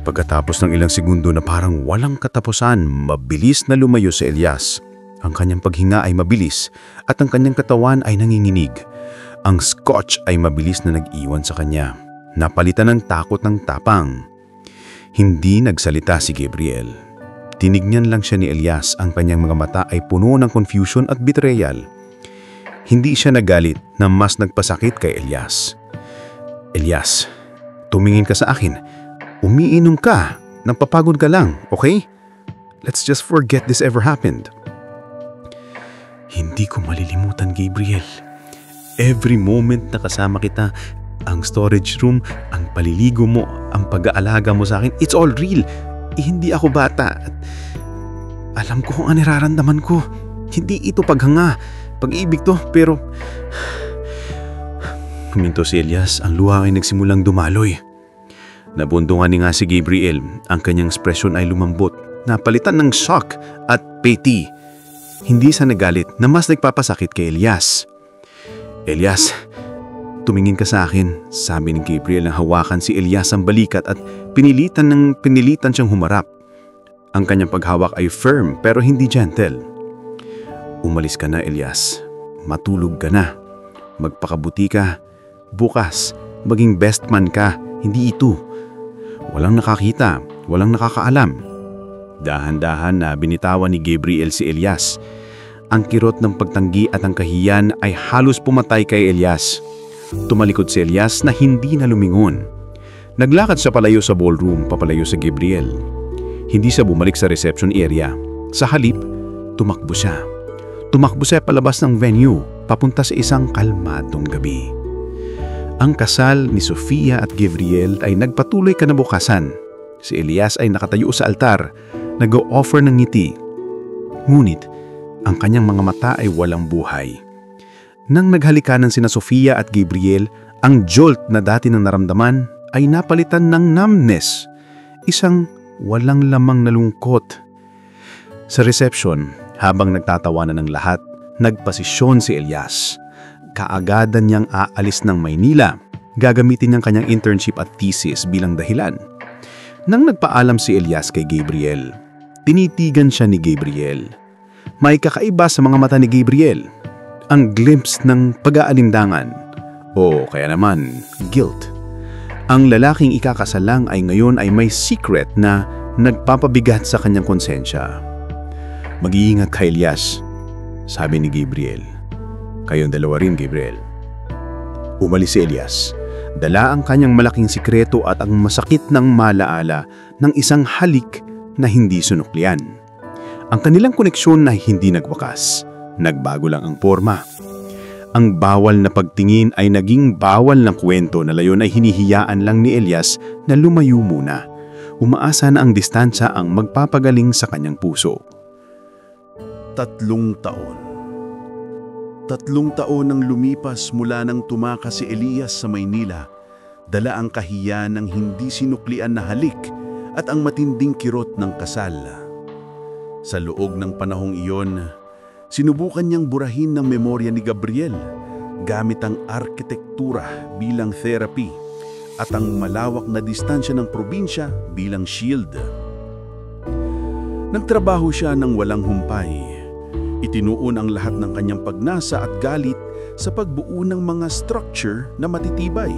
Pagkatapos ng ilang segundo na parang walang katapusan, mabilis na lumayo si Elias. Ang kanyang paghinga ay mabilis at ang kanyang katawan ay nanginginig. Ang scotch ay mabilis na nag-iwan sa kanya. Napalitan ng takot ng tapang. Hindi nagsalita si Gabriel. Tinignan lang siya ni Elias. Ang kanyang mga mata ay puno ng confusion at betrayal. Hindi siya nagalit na mas nagpasakit kay Elias. Elias, tumingin ka sa akin. Umiinom ka. Nagpapagod ka lang, okay? Let's just forget this ever happened. Hindi ko malilimutan, Gabriel. Every moment na kasama kita, ang storage room, ang paliligo mo, ang pag-aalaga mo sa akin, it's all real. Hindi ako bata. Alam ko kung ano nararamdaman ko. Hindi ito paghanga, pag-ibig to, pero... Huminto si Elias, ang luha ay nagsimulang dumaloy. Nabundungan ni nga si Gabriel, ang kanyang ekspresyon ay lumambot, napalitan ng shock at pity. Hindi sa nagalit na mas nagpapasakit kay Elias. Elias, tumingin ka sa akin, sabi ni Gabriel nang hawakan si Elias ang balikat at pinilitan siyang humarap. Ang kanyang paghawak ay firm pero hindi gentle. Umalis ka na, Elias. Matulog ka na. Magpakabuti ka. Bukas, maging best man ka, hindi ito. Walang nakakita, walang nakakaalam. Dahan-dahan na binitawan ni Gabriel si Elias. Ang kirot ng pagtanggi at ang kahiyan ay halos pumatay kay Elias. Tumalikod si Elias na hindi na lumingon. Naglakad siya palayo sa ballroom, papalayo sa Gabriel. Hindi siya bumalik sa reception area. Sa halip, tumakbo siya. Tumakbo siya palabas ng venue, papunta sa isang kalmadong gabi. Ang kasal ni Sofia at Gabriel ay nagpatuloy kinabukasan. Si Elias ay nakatayo sa altar, nag-o-offer ng ngiti. Ngunit, ang kanyang mga mata ay walang buhay. Nang naghalikanan sina Sofia at Gabriel, ang jolt na dati nang naramdaman ay napalitan ng numbness, isang walang lamang na lungkot. Sa reception, habang nagtatawanan ng lahat, nagpasisyon si Elias. Kaagadan niyang aalis ng Maynila, gagamitin niyang kanyang internship at thesis bilang dahilan. Nang nagpaalam si Elias kay Gabriel, tinitigan siya ni Gabriel. May kakaiba sa mga mata ni Gabriel, ang glimpse ng pag-aalindangan o kaya naman guilt. Ang lalaking ikakasalang ay ngayon ay may secret na nagpapabigat sa kanyang konsensya. Mag-iingat ka, Elias, sabi ni Gabriel. Kayong dalawa rin, Gabriel. Umalis si Elias. Dala ang kanyang malaking sikreto at ang masakit ng malaala ng isang halik na hindi sunuklian. Ang kanilang koneksyon na hindi nagwakas. Nagbago lang ang forma. Ang bawal na pagtingin ay naging bawal ng kwento na layon ay hinihiyaan lang ni Elias na lumayo muna. Umaasa na ang distansya ang magpapagaling sa kanyang puso. 3 taon. 3 taon ang lumipas mula nang tumakas si Elias sa Maynila, dala ang kahiyan ng hindi sinuklian na halik at ang matinding kirot ng kasal. Sa loob ng panahong iyon, sinubukan niyang burahin ng memorya ni Gabriel gamit ang arkitektura bilang therapy at ang malawak na distansya ng probinsya bilang shield. Nagtrabaho siya ng walang humpay. Itinuon ang lahat ng kanyang pagnasa at galit sa pagbuo ng mga structure na matitibay,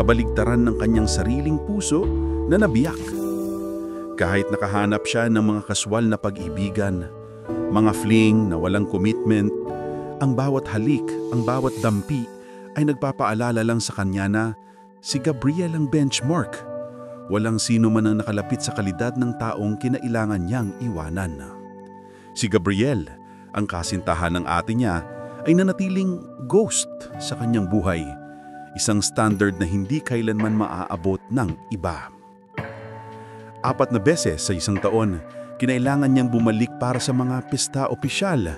kabaligtaran ng kanyang sariling puso na nabiyak. Kahit nakahanap siya ng mga kaswal na pag-ibigan, mga fling na walang commitment, ang bawat halik, ang bawat dampi ay nagpapaalala lang sa kanya na si Gabriel ang benchmark. Walang sino man ang nakalapit sa kalidad ng taong kinailangan niyang iwanan. Si Gabriel, ang kasintahan ng ate niya, ay nanatiling ghost sa kanyang buhay, isang standard na hindi kailanman maaabot ng iba. 4 na beses sa isang taon, kinailangan niyang bumalik para sa mga pista opisyal,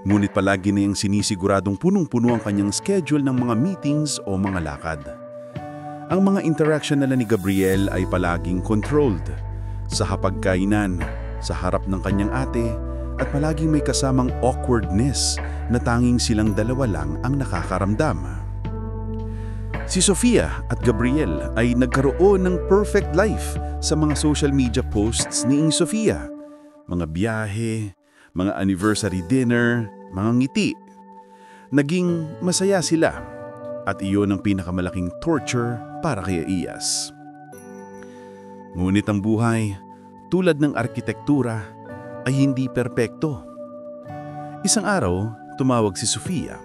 ngunit palagi niyang sinisiguradong punong-puno ang kanyang schedule ng mga meetings o mga lakad. Ang mga interaction nila ni Gabriel ay palaging controlled, sa hapagkainan, sa harap ng kanyang ate, at palaging may kasamang awkwardness na tanging silang dalawa lang ang nakakaramdam. Si Sofia at Gabriel ay nagkaroon ng perfect life sa mga social media posts ni Sofia. Mga biyahe, mga anniversary dinner, mga ngiti. Naging masaya sila at iyon ang pinakamalaking torture para kay Iyas. Ngunit ang buhay, tulad ng arkitektura, ay hindi perpekto. Isang araw, tumawag si Sofia.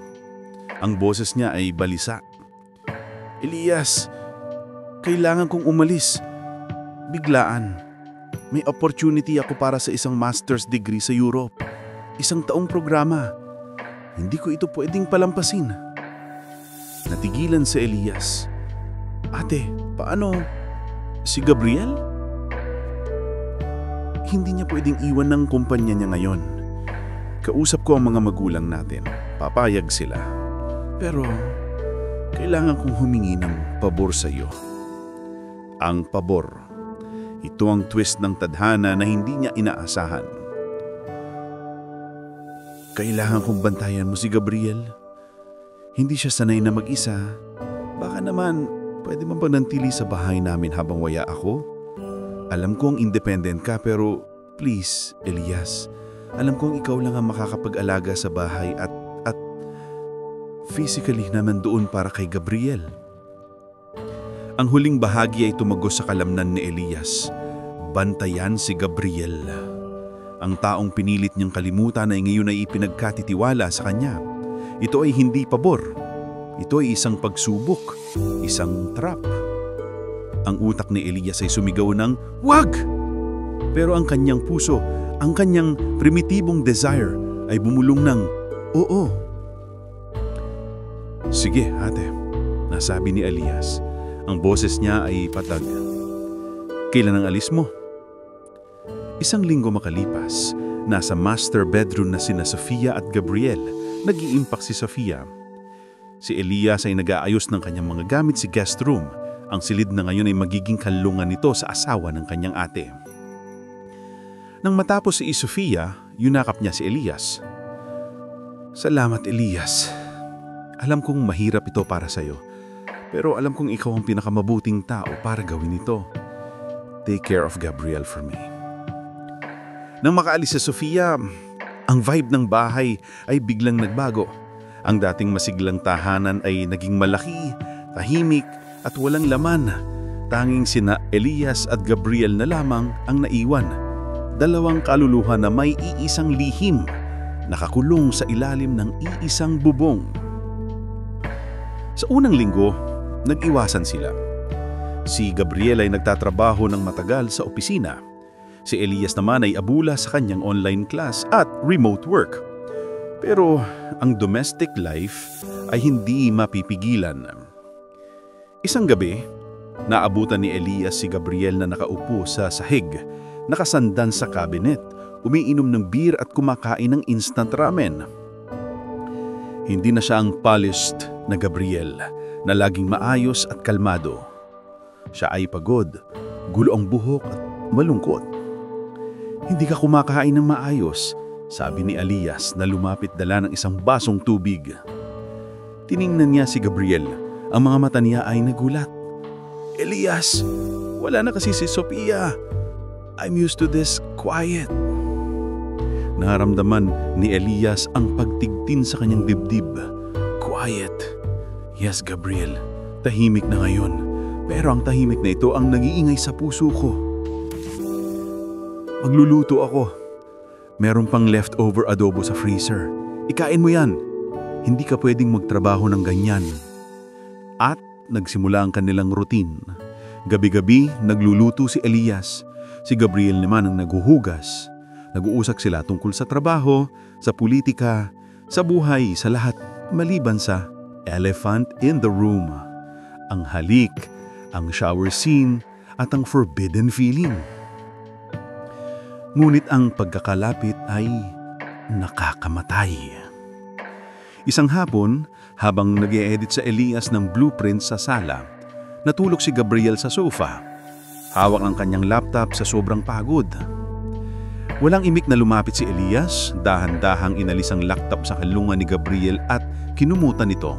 Ang boses niya ay balisa. Elias, kailangan kong umalis. Biglaan. May opportunity ako para sa isang master's degree sa Europe. 1 taong programa. Hindi ko ito pwedeng palampasin. Natigilan si Elias. Ate, paano? Si Gabriel? Hindi niya pwedeng iwan ng kumpanya niya ngayon. Kausap ko ang mga magulang natin. Papayag sila. Pero kailangan kong humingi ng pabor sa iyo. ang pabor. Ito ang twist ng tadhana na hindi niya inaasahan. Kailangan kong bantayan mo si Gabriel. Hindi siya sanay na mag-isa. Baka naman, pwede mo panantili sa bahay namin habang waya ako? Alam kong independent ka pero please, Elias. Alam kong ikaw lang ang makakapag-alaga sa bahay at physically naman doon para kay Gabriel. Ang huling bahagi ay tumagos sa kalamnan ni Elias. Bantayan si Gabriel. Ang taong pinilit niyang kalimutan ay ngayon ay ipinagkatitiwala sa kanya. Ito ay hindi pabor. Ito ay isang pagsubok, isang trap. Ang utak ni Elias ay sumigaw ng, "Wag!" Pero ang kanyang puso, ang kanyang primitibong desire ay bumulong ng, "Oo." "Sige, ate," nasabi ni Elias. Ang boses niya ay patag. "Kailan ang alis mo?" Isang linggo makalipas, nasa master bedroom na sina Sofia at Gabriel. Nag-iimpak si Sofia. Si Elias ay nag-aayos ng kanyang mga gamit sa guest room. Ang silid na ngayon ay magiging kanlungan nito sa asawa ng kanyang ate. Nang matapos si Sofia, yunakap niya si Elias. "Salamat, Elias. Alam kong mahirap ito para sa'yo, pero alam kong ikaw ang pinakamabuting tao para gawin ito. Take care of Gabriel for me." Nang makaalis si Sofia, ang vibe ng bahay ay biglang nagbago. Ang dating masiglang tahanan ay naging malaki, tahimik at walang laman. Tanging sina Elias at Gabriel na lamang ang naiwan. Dalawang kaluluha na may iisang lihim, nakakulong sa ilalim ng iisang bubong. Sa unang linggo, nag-iwasan sila. Si Gabriel ay nagtatrabaho ng matagal sa opisina. Si Elias naman ay abula sa kanyang online class at remote work. Pero ang domestic life ay hindi mapipigilan. Isang gabi, naabutan ni Elias si Gabriel na nakaupo sa sahig, nakasandan sa cabinet, umiinom ng beer at kumakain ng instant ramen. Hindi na siya ang polished na Gabriel na laging maayos at kalmado. Siya ay pagod, gulo ang buhok at malungkot. "Hindi ka kumakain ng maayos," sabi ni Elias na lumapit dala ng isang basong tubig. Tiningnan niya si Gabriel. Ang mga mata niya ay nagulat. "Elias, wala na kasi si Sofia. I'm used to this quiet." Naramdaman ni Elias ang pagtigtin sa kanyang dibdib. Quiet. Yes, Gabriel, tahimik na ngayon. Pero ang tahimik na ito ang nag-iingay sa puso ko. "Magluluto ako. Meron pang leftover adobo sa freezer. Ikain mo yan. Hindi ka pwedeng magtrabaho ng ganyan." At nagsimula ang kanilang routine. Gabi-gabi, nagluluto si Elias. Si Gabriel naman ang naghuhugas. Nag-uusap sila tungkol sa trabaho, sa politika, sa buhay, sa lahat, maliban sa elephant in the room. Ang halik, ang shower scene, at ang forbidden feeling. Ngunit ang pagkakalapit ay nakakamatay. Isang hapon, habang nag-e-edit sa Elias ng blueprint sa sala, natulog si Gabriel sa sofa. Hawak ang kanyang laptop sa sobrang pagod. Walang imik na lumapit si Elias, dahan-dahang inalis ang laptop sa kalungan ni Gabriel at kinumutan ito.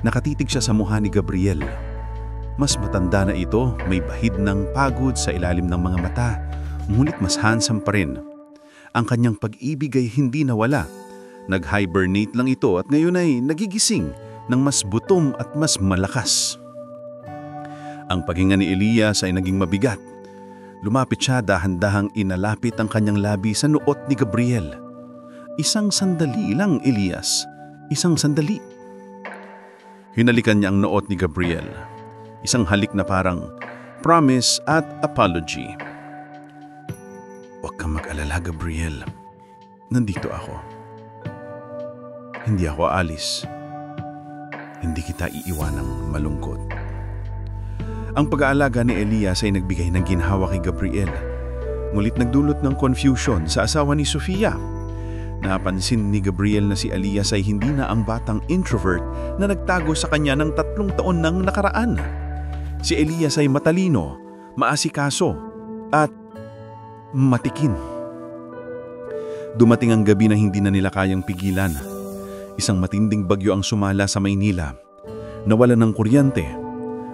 Nakatitig siya sa mukha ni Gabriel. Mas matanda na ito, may bahid ng pagod sa ilalim ng mga mata, ngunit mas handsome pa rin. Ang kanyang pag-ibig ay hindi nawala. Nag-hibernate lang ito at ngayon ay nagigising ng mas butom at mas malakas. Ang paghinga ni Elias ay naging mabigat. Lumapit siya, dahan-dahang inalapit ang kanyang labi sa noot ni Gabriel. "Isang sandali lang, Elias. Isang sandali." Hinalikan niya ang noot ni Gabriel. Isang halik na parang promise at apology. "Huwag kang mag-alala, Gabriel. Nandito ako. Hindi ako aalis. Hindi kita iiwanang malungkot." Ang pag-aalaga ni Elias ay nagbigay ng ginhawa kay Gabriel. Ngunit nagdulot ng confusion sa asawa ni Sofia. Napansin ni Gabriel na si Elias ay hindi na ang batang introvert na nagtago sa kanya ng 3 taon nang nakaraan. Si Elias ay matalino, maasikaso, at matikin. Dumating ang gabi na hindi na nila kayang pigilan. Isang matinding bagyo ang sumala sa Maynila. Nawalan ng kuryente.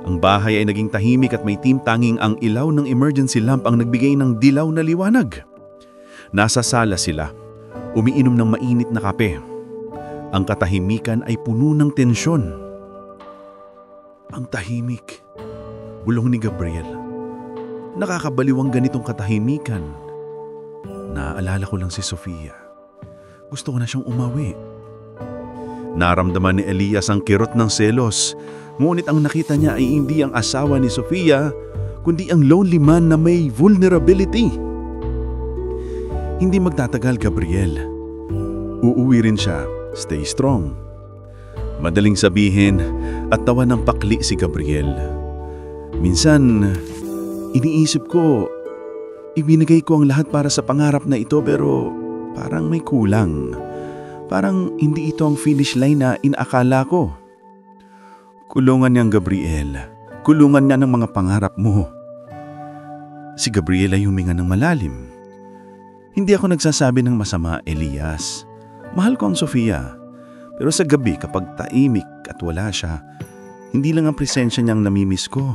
Ang bahay ay naging tahimik at may tanging ang ilaw ng emergency lamp ang nagbigay ng dilaw na liwanag. Nasa sala sila, umiinom ng mainit na kape. Ang katahimikan ay puno ng tensyon. Ang tahimik, bulong ni Gabriel. Nakakabaliw ang ganitong katahimikan. Naaalala ko lang si Sofia. Gusto ko na siyang umawi. Naramdaman ni Elias ang kirot ng selos. Ngunit ang nakita niya ay hindi ang asawa ni Sofia, kundi ang lonely man na may vulnerability. Hindi magtatagal, Gabriel. Uuwi rin siya. Stay strong. Madaling sabihin at tawa ng pakli si Gabriel. Minsan, iniisip ko, ibinigay ko ang lahat para sa pangarap na ito pero parang may kulang. Parang hindi ito ang finish line na inaakala ko. Kulungan niyang Gabriel. Kulungan niya ng mga pangarap mo. Si Gabriel ay huminga ng malalim. Hindi ako nagsasabi ng masama, Elias. Mahal ko ang Sofia. Pero sa gabi kapag taimik at wala siya, hindi lang ang presensya niyang namimiss ko.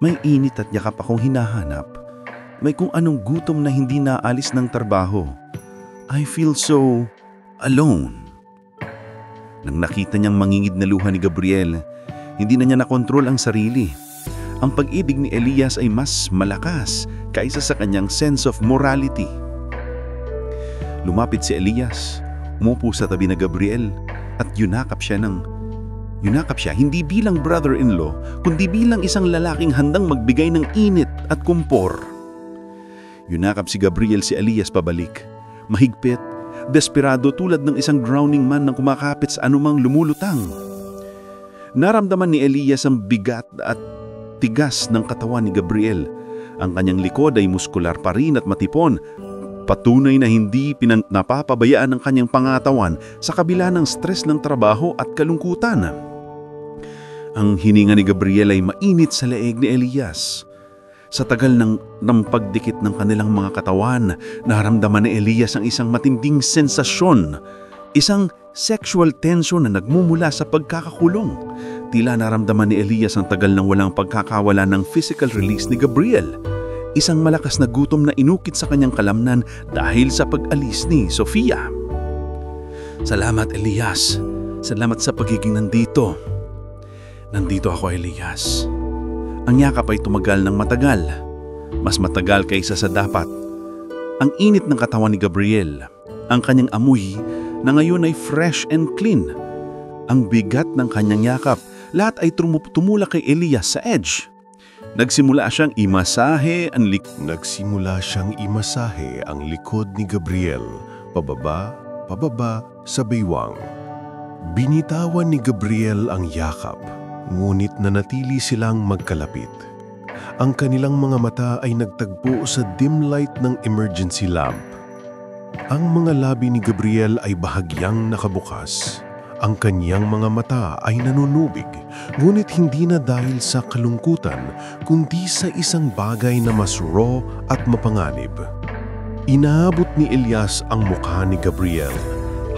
May init at yakap akong hinahanap. May kung anong gutom na hindi naalis ng trabaho. I feel so alone. Nang nakita niyang mangingid na luha ni Gabriel, hindi na niya nakontrol ang sarili. Ang pag-ibig ni Elias ay mas malakas kaysa sa kanyang sense of morality. Lumapit si Elias, umupo sa tabi ni Gabriel at yunakap siya hindi bilang brother-in-law, kundi bilang isang lalaking handang magbigay ng init at kumpor. Yunakap si Gabriel si Elias pabalik, mahigpit, desperado tulad ng isang drowning man na kumakapit sa anumang lumulutang. Naramdaman ni Elias ang bigat at tigas ng katawan ni Gabriel. Ang kanyang likod ay muskular pa rin at matipon. Patunay na hindi napapabayaan ng kanyang pangatawan sa kabila ng stress ng trabaho at kalungkutan. Ang hininga ni Gabriel ay mainit sa leeg ni Elias. Sa tagal ng pagdikit ng kanilang mga katawan, naramdaman ni Elias ang isang matinding sensasyon. Isang sexual tension na nagmumula sa pagkakakulong. Tila naramdaman ni Elias ang tagal ng walang pagkakawala ng physical release ni Gabriel. Isang malakas na gutom na inukit sa kanyang kalamnan dahil sa pag-alis ni Sofia. Salamat, Elias. Salamat sa pagiging nandito. Nandito ako, Elias. Ang yakap ay tumagal ng matagal. Mas matagal kaysa sa dapat. Ang init ng katawan ni Gabriel. Ang kanyang amoy na ngayon ay fresh and clean. Ang bigat ng kanyang yakap, lahat ay tumula kay Elias sa edge. Nagsimula siyang imasahe ang likod ni Gabriel, pababa sa baywang. Binitawan ni Gabriel ang yakap, ngunit nanatili silang magkalapit. Ang kanilang mga mata ay nagtagpo sa dim light ng emergency lamp. Ang mga labi ni Gabriel ay bahagyang nakabukas. Ang kanyang mga mata ay nanunubig, ngunit hindi na dahil sa kalungkutan, kundi sa isang bagay na mas raw at mapanganib. Inaabot ni Elias ang mukha ni Gabriel.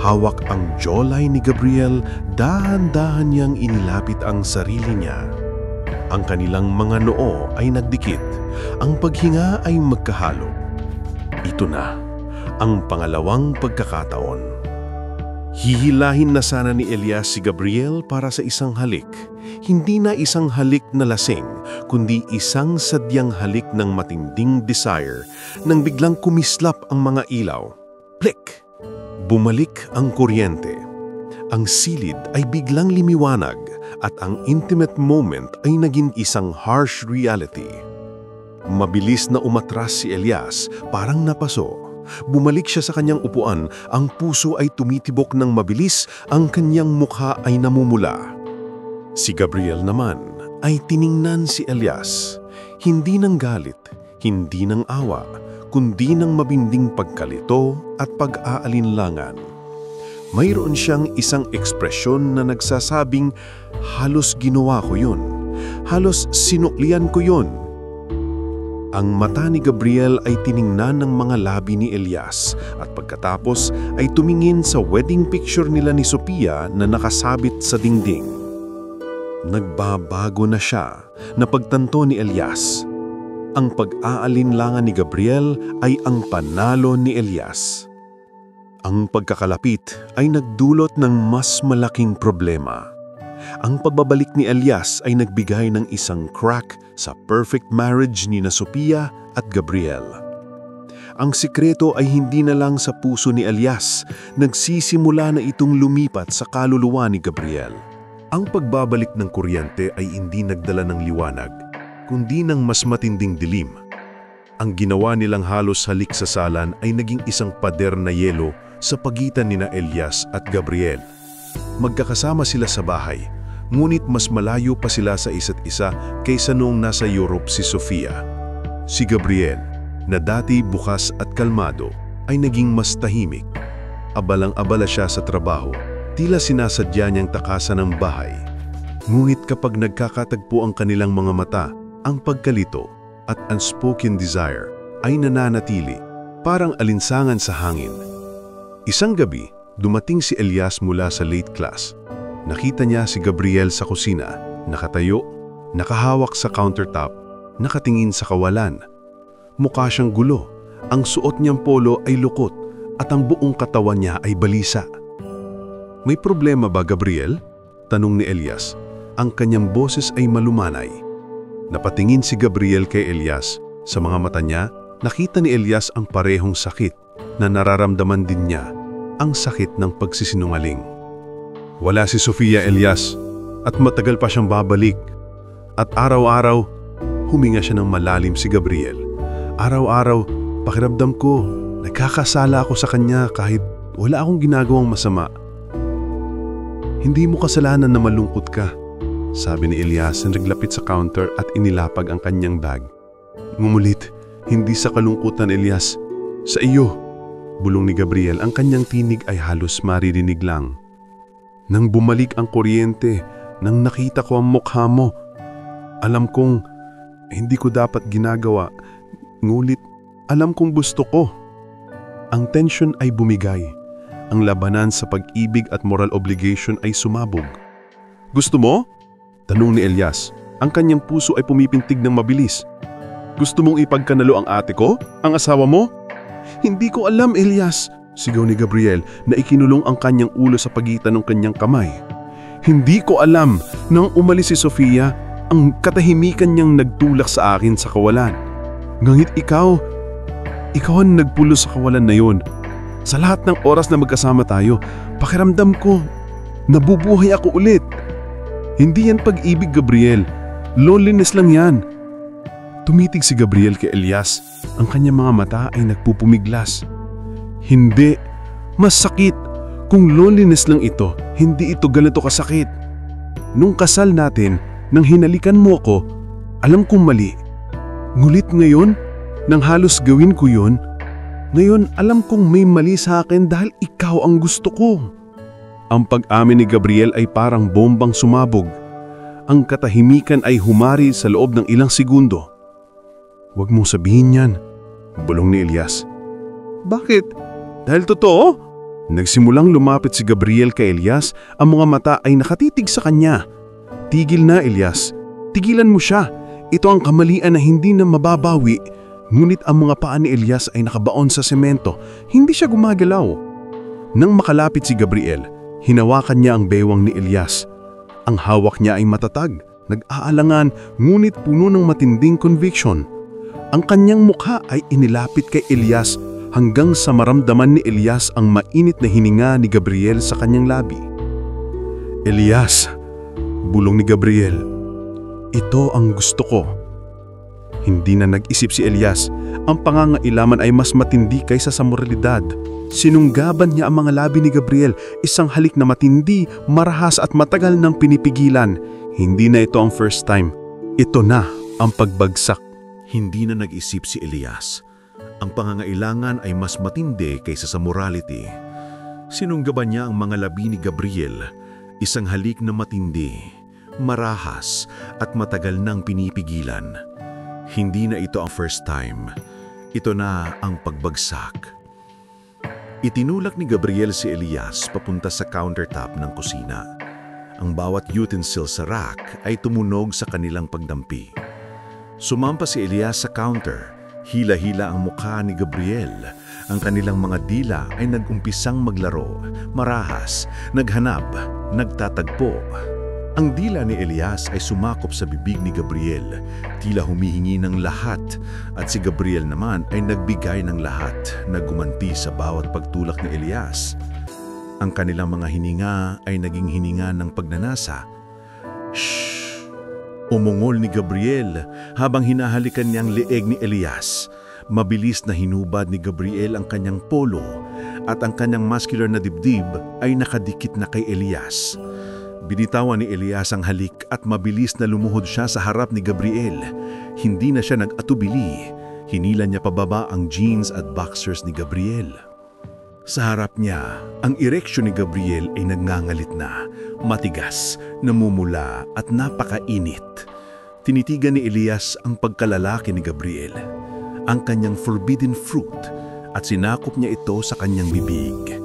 Hawak ang jawline ni Gabriel, dahan-dahan niyang inilapit ang sarili niya. Ang kanilang mga noo ay nagdikit, ang paghinga ay magkahalo. Ito na ang pangalawang pagkakataon. Hihilahin na sana ni Elias si Gabriel para sa isang halik. Hindi na isang halik na lasing, kundi isang sadyang halik ng matinding desire nang biglang kumislap ang mga ilaw. Plik! Bumalik ang kuryente. Ang silid ay biglang limiwanag at ang intimate moment ay naging isang harsh reality. Mabilis na umatras si Elias, parang napaso. Bumalik siya sa kanyang upuan, ang puso ay tumitibok ng mabilis, ang kanyang mukha ay namumula. Si Gabriel naman ay tiningnan si Elias, hindi ng galit, hindi ng awa, kundi ng mabinding pagkalito at pag-aalinlangan. Mayroon siyang isang ekspresyon na nagsasabing, halos ginawa ko yun. Halos sinuklian ko yon. Ang mata ni Gabriel ay tiningnan ng mga labi ni Elias at pagkatapos ay tumingin sa wedding picture nila ni Sofia na nakasabit sa dingding. Nagbabago na siya, napagtanto ni Elias. Ang pag-aalinlangan ni Gabriel ay ang panalo ni Elias. Ang pagkakalapit ay nagdulot ng mas malaking problema. Ang pagbabalik ni Elias ay nagbigay ng isang crack sa perfect marriage ni na Sofia at Gabriel. Ang sikreto ay hindi na lang sa puso ni Elias, nagsisimula na itong lumipat sa kaluluwa ni Gabriel. Ang pagbabalik ng kuryente ay hindi nagdala ng liwanag, kundi ng mas matinding dilim. Ang ginawa nilang halos halik sa salan ay naging isang pader na yelo sa pagitan ni na Elias at Gabriel. Magkakasama sila sa bahay, ngunit mas malayo pa sila sa isa't isa kaysa noong nasa Europe si Sofia. Si Gabriel, na dati bukas at kalmado, ay naging mas tahimik. Abalang-abala siya sa trabaho, tila sinasadya niyang takasan ng bahay. Ngunit kapag nagkakatagpo ang kanilang mga mata, ang pagkalito at unspoken desire ay nananatili, parang alinsangan sa hangin. Isang gabi, dumating si Elias mula sa late class. Nakita niya si Gabriel sa kusina, nakatayo, nakahawak sa countertop, nakatingin sa kawalan. Mukha siyang gulo, ang suot niyang polo ay lukot at ang buong katawan niya ay balisa. "May problema ba, Gabriel?" tanong ni Elias. Ang kanyang boses ay malumanay. Napatingin si Gabriel kay Elias. Sa mga mata niya, nakita ni Elias ang parehong sakit na nararamdaman din niya, ang sakit ng pagsisinungaling. Wala si Sofia, Elias, at matagal pa siyang babalik. At araw-araw, huminga siya ng malalim si Gabriel. Araw-araw, pakiramdam ko, nagkakasala ako sa kanya kahit wala akong ginagawang masama. "Hindi mo kasalanan na malungkot ka," sabi ni Elias na naglapit sa counter at inilapag ang kanyang bag. Ngumulit, "Hindi sa kalungkutan, Elias. Sa iyo." Bulong ni Gabriel, ang kanyang tinig ay halos maririnig lang. "Nang bumalik ang kuryente, nang nakita ko ang mukha mo, alam kong hindi ko dapat ginagawa, ngulit alam kong gusto ko." Ang tensyon ay bumigay. Ang labanan sa pag-ibig at moral obligation ay sumabog. "Gusto mo?" tanong ni Elias. Ang kanyang puso ay pumipintig ng mabilis. "Gusto mong ipagkanalo ang ate ko, ang asawa mo?" "Hindi ko alam, Elias," sigaw ni Gabriel na ikinulong ang kanyang ulo sa pagitan ng kanyang kamay. "Hindi ko alam nang umalis si Sofia, ang katahimikan niyang nagtulak sa akin sa kawalan. Ngunit ikaw ang nagpulo sa kawalan na yun. Sa lahat ng oras na magkasama tayo, pakiramdam ko, nabubuhay ako ulit. Hindi yan pag-ibig, Gabriel. Loneliness lang yan." Tumitig si Gabriel kay Elias. Ang kanyang mga mata ay nagpupumiglas. "Hindi. Mas sakit. Kung loneliness lang ito, hindi ito ganito kasakit. Nung kasal natin, nang hinalikan mo ko, alam kong mali. Ngulit ngayon, nang halos gawin ko yun, ngayon alam kong may mali sa akin dahil ikaw ang gusto ko." Ang pag-amin ni Gabriel ay parang bombang sumabog. Ang katahimikan ay humari sa loob ng ilang segundo. "Huwag mong sabihin yan," bulong ni Elias. "Bakit? Dahil totoo?" Nagsimulang lumapit si Gabriel kay Elias, ang mga mata ay nakatitig sa kanya. "Tigil na, Elias. Tigilan mo siya. Ito ang kamalian na hindi na mababawi." Ngunit ang mga paa ni Elias ay nakabaon sa semento. Hindi siya gumagalaw. Nang makalapit si Gabriel, hinawakan niya ang bewang ni Elias. Ang hawak niya ay matatag, nag-aalangan, ngunit puno ng matinding conviction. Ang kanyang mukha ay inilapit kay Elias hanggang sa maramdaman ni Elias ang mainit na hininga ni Gabriel sa kanyang labi. "Elias," bulong ni Gabriel, "ito ang gusto ko." Hindi na nag-isip si Elias. Ang pangangailaman ay mas matindi kaysa sa moralidad. Sinunggaban niya ang mga labi ni Gabriel, isang halik na matindi, marahas at matagal nang pinipigilan. Hindi na ito ang first time. Ito na ang pagbagsak. Hindi na nag-isip si Elias. Ang pangangailangan ay mas matindi kaysa sa morality. Sinunggaban niya ang mga labi ni Gabriel, isang halik na matindi, marahas at matagal nang pinipigilan. Hindi na ito ang first time. Ito na ang pagbagsak. Itinulak ni Gabriel si Elias papunta sa countertop ng kusina. Ang bawat utensil sa rack ay tumunog sa kanilang pagdampi. Sumampa si Elias sa counter. Hila-hila ang mukha ni Gabriel. Ang kanilang mga dila ay nag-umpisang maglaro, marahas, naghanap, nagtatagpo. Ang dila ni Elias ay sumakop sa bibig ni Gabriel, tila humihingi ng lahat, at si Gabriel naman ay nagbigay ng lahat na gumanti sa bawat pagtulak ni Elias. Ang kanilang mga hininga ay naging hininga ng pagnanasa. Shhh! Umungol ni Gabriel habang hinahalikan niyang leeg ni Elias. Mabilis na hinubad ni Gabriel ang kanyang polo at ang kanyang muscular na dibdib ay nakadikit na kay Elias. Binitawan ni Elias ang halik at mabilis na lumuhod siya sa harap ni Gabriel. Hindi na siya nag-atubili. Hinila niya pababa ang jeans at boxers ni Gabriel. Sa harap niya, ang ereksyon ni Gabriel ay nagngangalit na, matigas, namumula at napakainit. Tinitigan ni Elias ang pagkalalaki ni Gabriel, ang kanyang forbidden fruit, at sinakop niya ito sa kanyang bibig.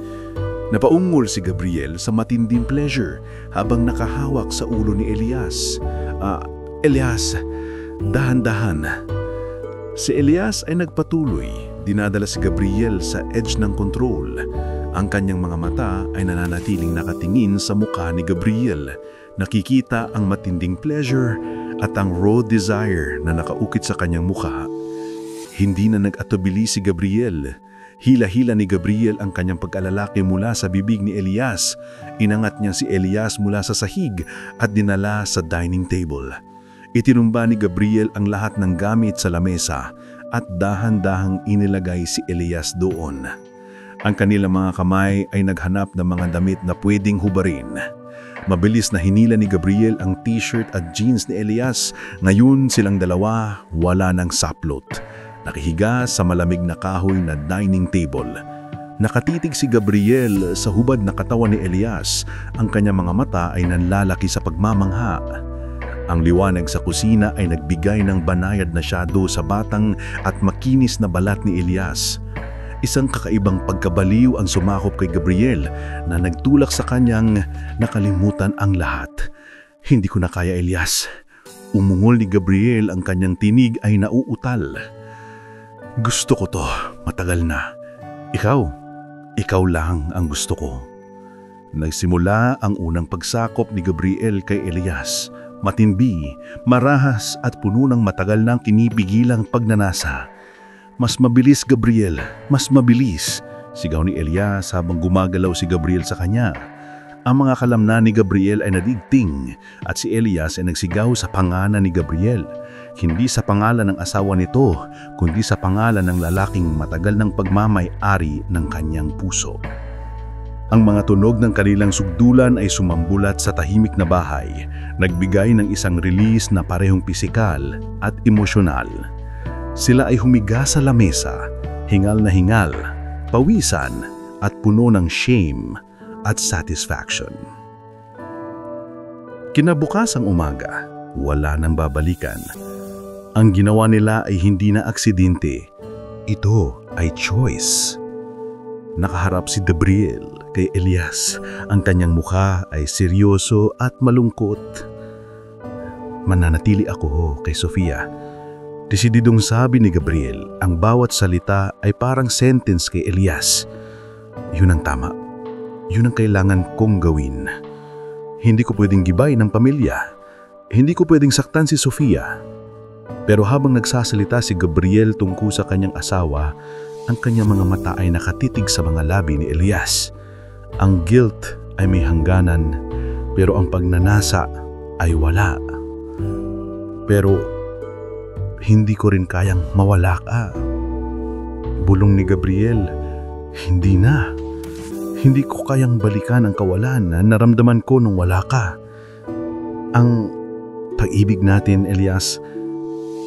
Napaungol si Gabriel sa matinding pleasure habang nakahawak sa ulo ni Elias. Elias, dahan-dahan. Si Elias ay nagpatuloy. Dinadala si Gabriel sa edge ng control. Ang kanyang mga mata ay nananatiling nakatingin sa mukha ni Gabriel. Nakikita ang matinding pleasure at ang raw desire na nakaukit sa kanyang mukha. Hindi na nag-atubili si Gabriel. Hila-hila ni Gabriel ang kanyang pagkalalaki mula sa bibig ni Elias. Inangat niya si Elias mula sa sahig at dinala sa dining table. Itinumba ni Gabriel ang lahat ng gamit sa lamesa at dahan-dahang inilagay si Elias doon. Ang kanilang mga kamay ay naghanap ng mga damit na pwedeng hubarin. Mabilis na hinila ni Gabriel ang t-shirt at jeans ni Elias. Ngayon silang dalawa wala ng saplot. Nakihiga sa malamig na kahoy na dining table. Nakatitig si Gabriel sa hubad na katawan ni Elias. Ang kanyang mga mata ay nanlalaki sa pagmamangha. Ang liwanag sa kusina ay nagbigay ng banayad na shadow sa batang at makinis na balat ni Elias. Isang kakaibang pagkabaliw ang sumakop kay Gabriel na nagtulak sa kanyang nakalimutan ang lahat. Hindi ko na kaya, Elias. Umungol ni Gabriel, ang kanyang tinig ay nauutal. Gusto ko to, matagal na. Ikaw lang ang gusto ko. Nagsimula ang unang pagsakop ni Gabriel kay Elias. Matindi, marahas at puno ng matagal nang kinipigilang pagnanasa. Mas mabilis, Gabriel, mas mabilis, sigaw ni Elias habang gumagalaw si Gabriel sa kanya. Ang mga kalamnan ni Gabriel ay nadigting at si Elias ay nagsigaw sa pangalan ni Gabriel. Hindi sa pangalan ng asawa nito, kundi sa pangalan ng lalaking matagal ng pagmamay-ari ng kanyang puso. Ang mga tunog ng kanilang sugdulan ay sumambulat sa tahimik na bahay, nagbigay ng isang release na parehong pisikal at emosyonal. Sila ay humiga sa lamesa, hingal na hingal, pawisan at puno ng shame at satisfaction. Kinabukasang umaga, wala nang babalikan. Ang ginawa nila ay hindi na aksidente, ito ay choice. Nakaharap si Gabriel kay Elias. Ang kanyang mukha ay seryoso at malungkot. Mananatili ako kay Sofia. Desididong sabi ni Gabriel, ang bawat salita ay parang sentence kay Elias. Yun ang tama. Yun ang kailangan kong gawin. Hindi ko pwedeng gibay ng pamilya. Hindi ko pwedeng saktan si Sofia. Pero habang nagsasalita si Gabriel tungkol sa kanyang asawa, ang kanyang mga mata ay nakatitig sa mga labi ni Elias. Ang guilt ay may hangganan, pero ang pagnanasa ay wala. Pero hindi ko rin kayang mawala ka. Bulong ni Gabriel, hindi na. Hindi ko kayang balikan ang kawalan na naramdaman ko nung wala ka. Ang pag-ibig natin, Elias,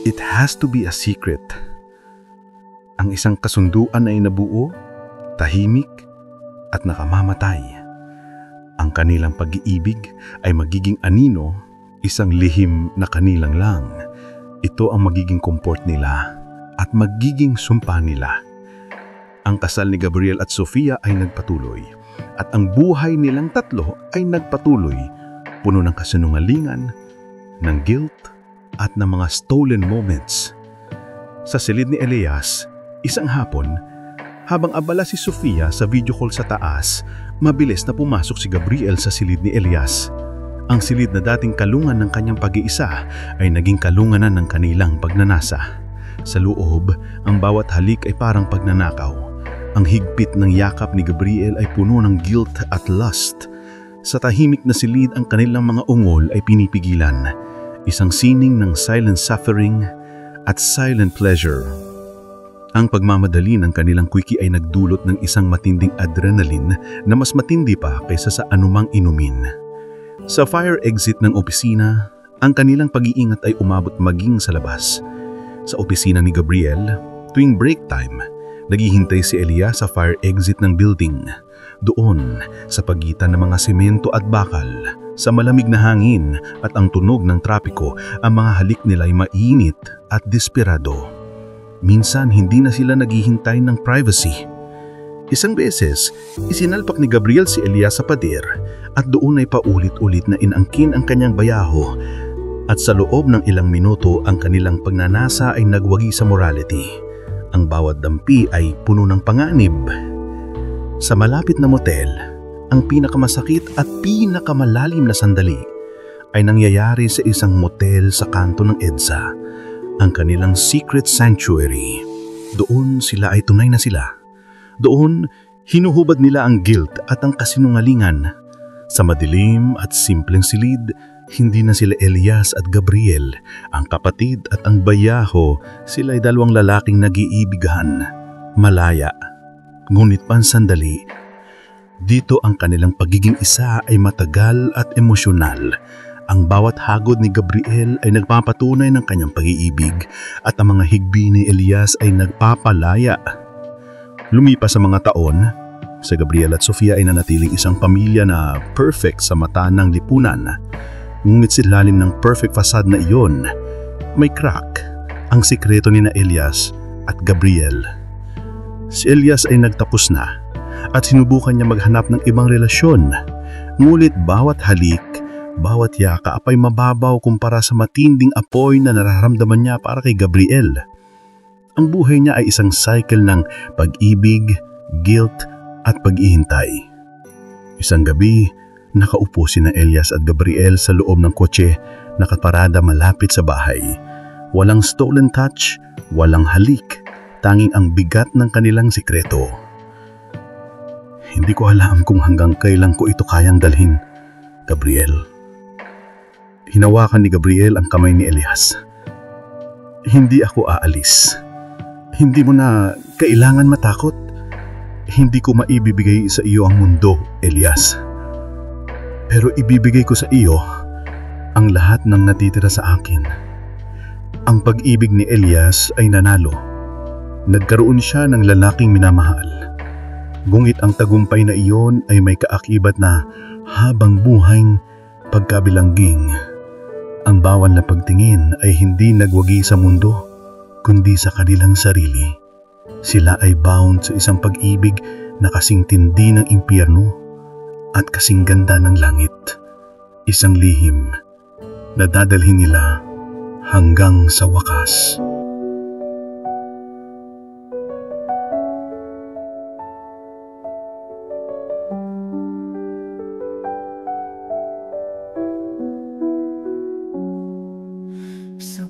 it has to be a secret. Ang isang kasunduan ay nabuo, tahimik at nakamamatay. Ang kanilang pag-iibig ay magiging anino Isang lihim na kanilang lang. Ito ang magiging comfort nila at magiging sumpa nila. Ang kasal ni Gabriel at Sofia ay nagpatuloy at ang buhay nilang tatlo ay nagpatuloy, puno ng kasinungalingan, ng guilt at ng mga stolen moments. Sa silid ni Elias, isang hapon, habang abala si Sofia sa video call sa taas, mabilis na pumasok si Gabriel sa silid ni Elias. Ang silid na dating kalungan ng kanyang pag-iisa ay naging kalunganan ng kanilang pagnanasa. Sa loob, ang bawat halik ay parang pagnanakaw. Ang higpit ng yakap ni Gabriel ay puno ng guilt at lust. Sa tahimik na silid, ang kanilang mga ungol ay pinipigilan. Isang sining ng silent suffering at silent pleasure. Ang pagmamadali ng kanilang quickie ay nagdulot ng isang matinding adrenaline na mas matindi pa kaysa sa anumang inumin. Sa fire exit ng opisina, ang kanilang pag-iingat ay umabot maging sa labas. Sa opisina ni Gabriel, tuwing break time, naghihintay si Elias sa fire exit ng building. Doon, sa pagitan ng mga semento at bakal, sa malamig na hangin at ang tunog ng trapiko, ang mga halik nila ay mainit at desperado. Minsan, hindi na sila naghihintay ng privacy. Isang beses, isinalpak ni Gabriel si Elias sa pader at doon ay paulit-ulit na inangkin ang kanyang bayaho. At sa loob ng ilang minuto, ang kanilang pagnanasa ay nagwagi sa morality. Ang bawat dampi ay puno ng panganib. Sa malapit na motel, ang pinakamasakit at pinakamalalim na sandali ay nangyayari sa isang motel sa kanto ng EDSA, ang kanilang secret sanctuary. Doon sila ay tunay na sila. Doon, hinuhubad nila ang guilt at ang kasinungalingan. Sa madilim at simpleng silid, hindi na sila Elias at Gabriel, ang kapatid at ang bayaho. Sila ay dalawang lalaking nag-iibigan, malaya. Ngunit pansandali, dito ang kanilang pagiging isa ay matagal at emosyonal. Ang bawat hagod ni Gabriel ay nagpapatunay ng kanyang pag-iibig at ang mga higbi ni Elias ay nagpapalaya. Lumipas sa mga taon, si Gabriel at Sofia ay nanatiling isang pamilya na perfect sa mata ng lipunan. Ngunit sa ilalim ng perfect facade na iyon, may crack, ang sikreto ni na Elias at Gabriel. Si Elias ay nagtapos na at sinubukan niya maghanap ng ibang relasyon. Ngunit bawat halik, bawat yakap ay mababaw kumpara sa matinding apoy na nararamdaman niya para kay Gabriel. Ang buhay niya ay isang cycle ng pag-ibig, guilt at pag-ihintay. Isang gabi, nakaupo sina Elias at Gabriel sa loob ng kotse, nakaparada malapit sa bahay. Walang stolen touch, walang halik, tanging ang bigat ng kanilang sikreto. Hindi ko alam kung hanggang kailan ko ito kayang dalhin, Gabriel. Hinawakan ni Gabriel ang kamay ni Elias. Hindi ako aalis. Hindi mo na kailangan matakot. Hindi ko maibibigay sa iyo ang mundo, Elias. Pero ibibigay ko sa iyo ang lahat ng natitira sa akin. Ang pag-ibig ni Elias ay nanalo. Nagkaroon siya ng lalaking minamahal. Ngunit ang tagumpay na iyon ay may kaakibat na habang buhayng pagkabilangging. Ang bawal na pagtingin ay hindi nagwagi sa mundo, kundi sa kanilang sarili. Sila ay bound sa isang pag-ibig na kasing tindi ng impyerno at kasing ganda ng langit. Isang lihim na dadalhin nila hanggang sa wakas. Sa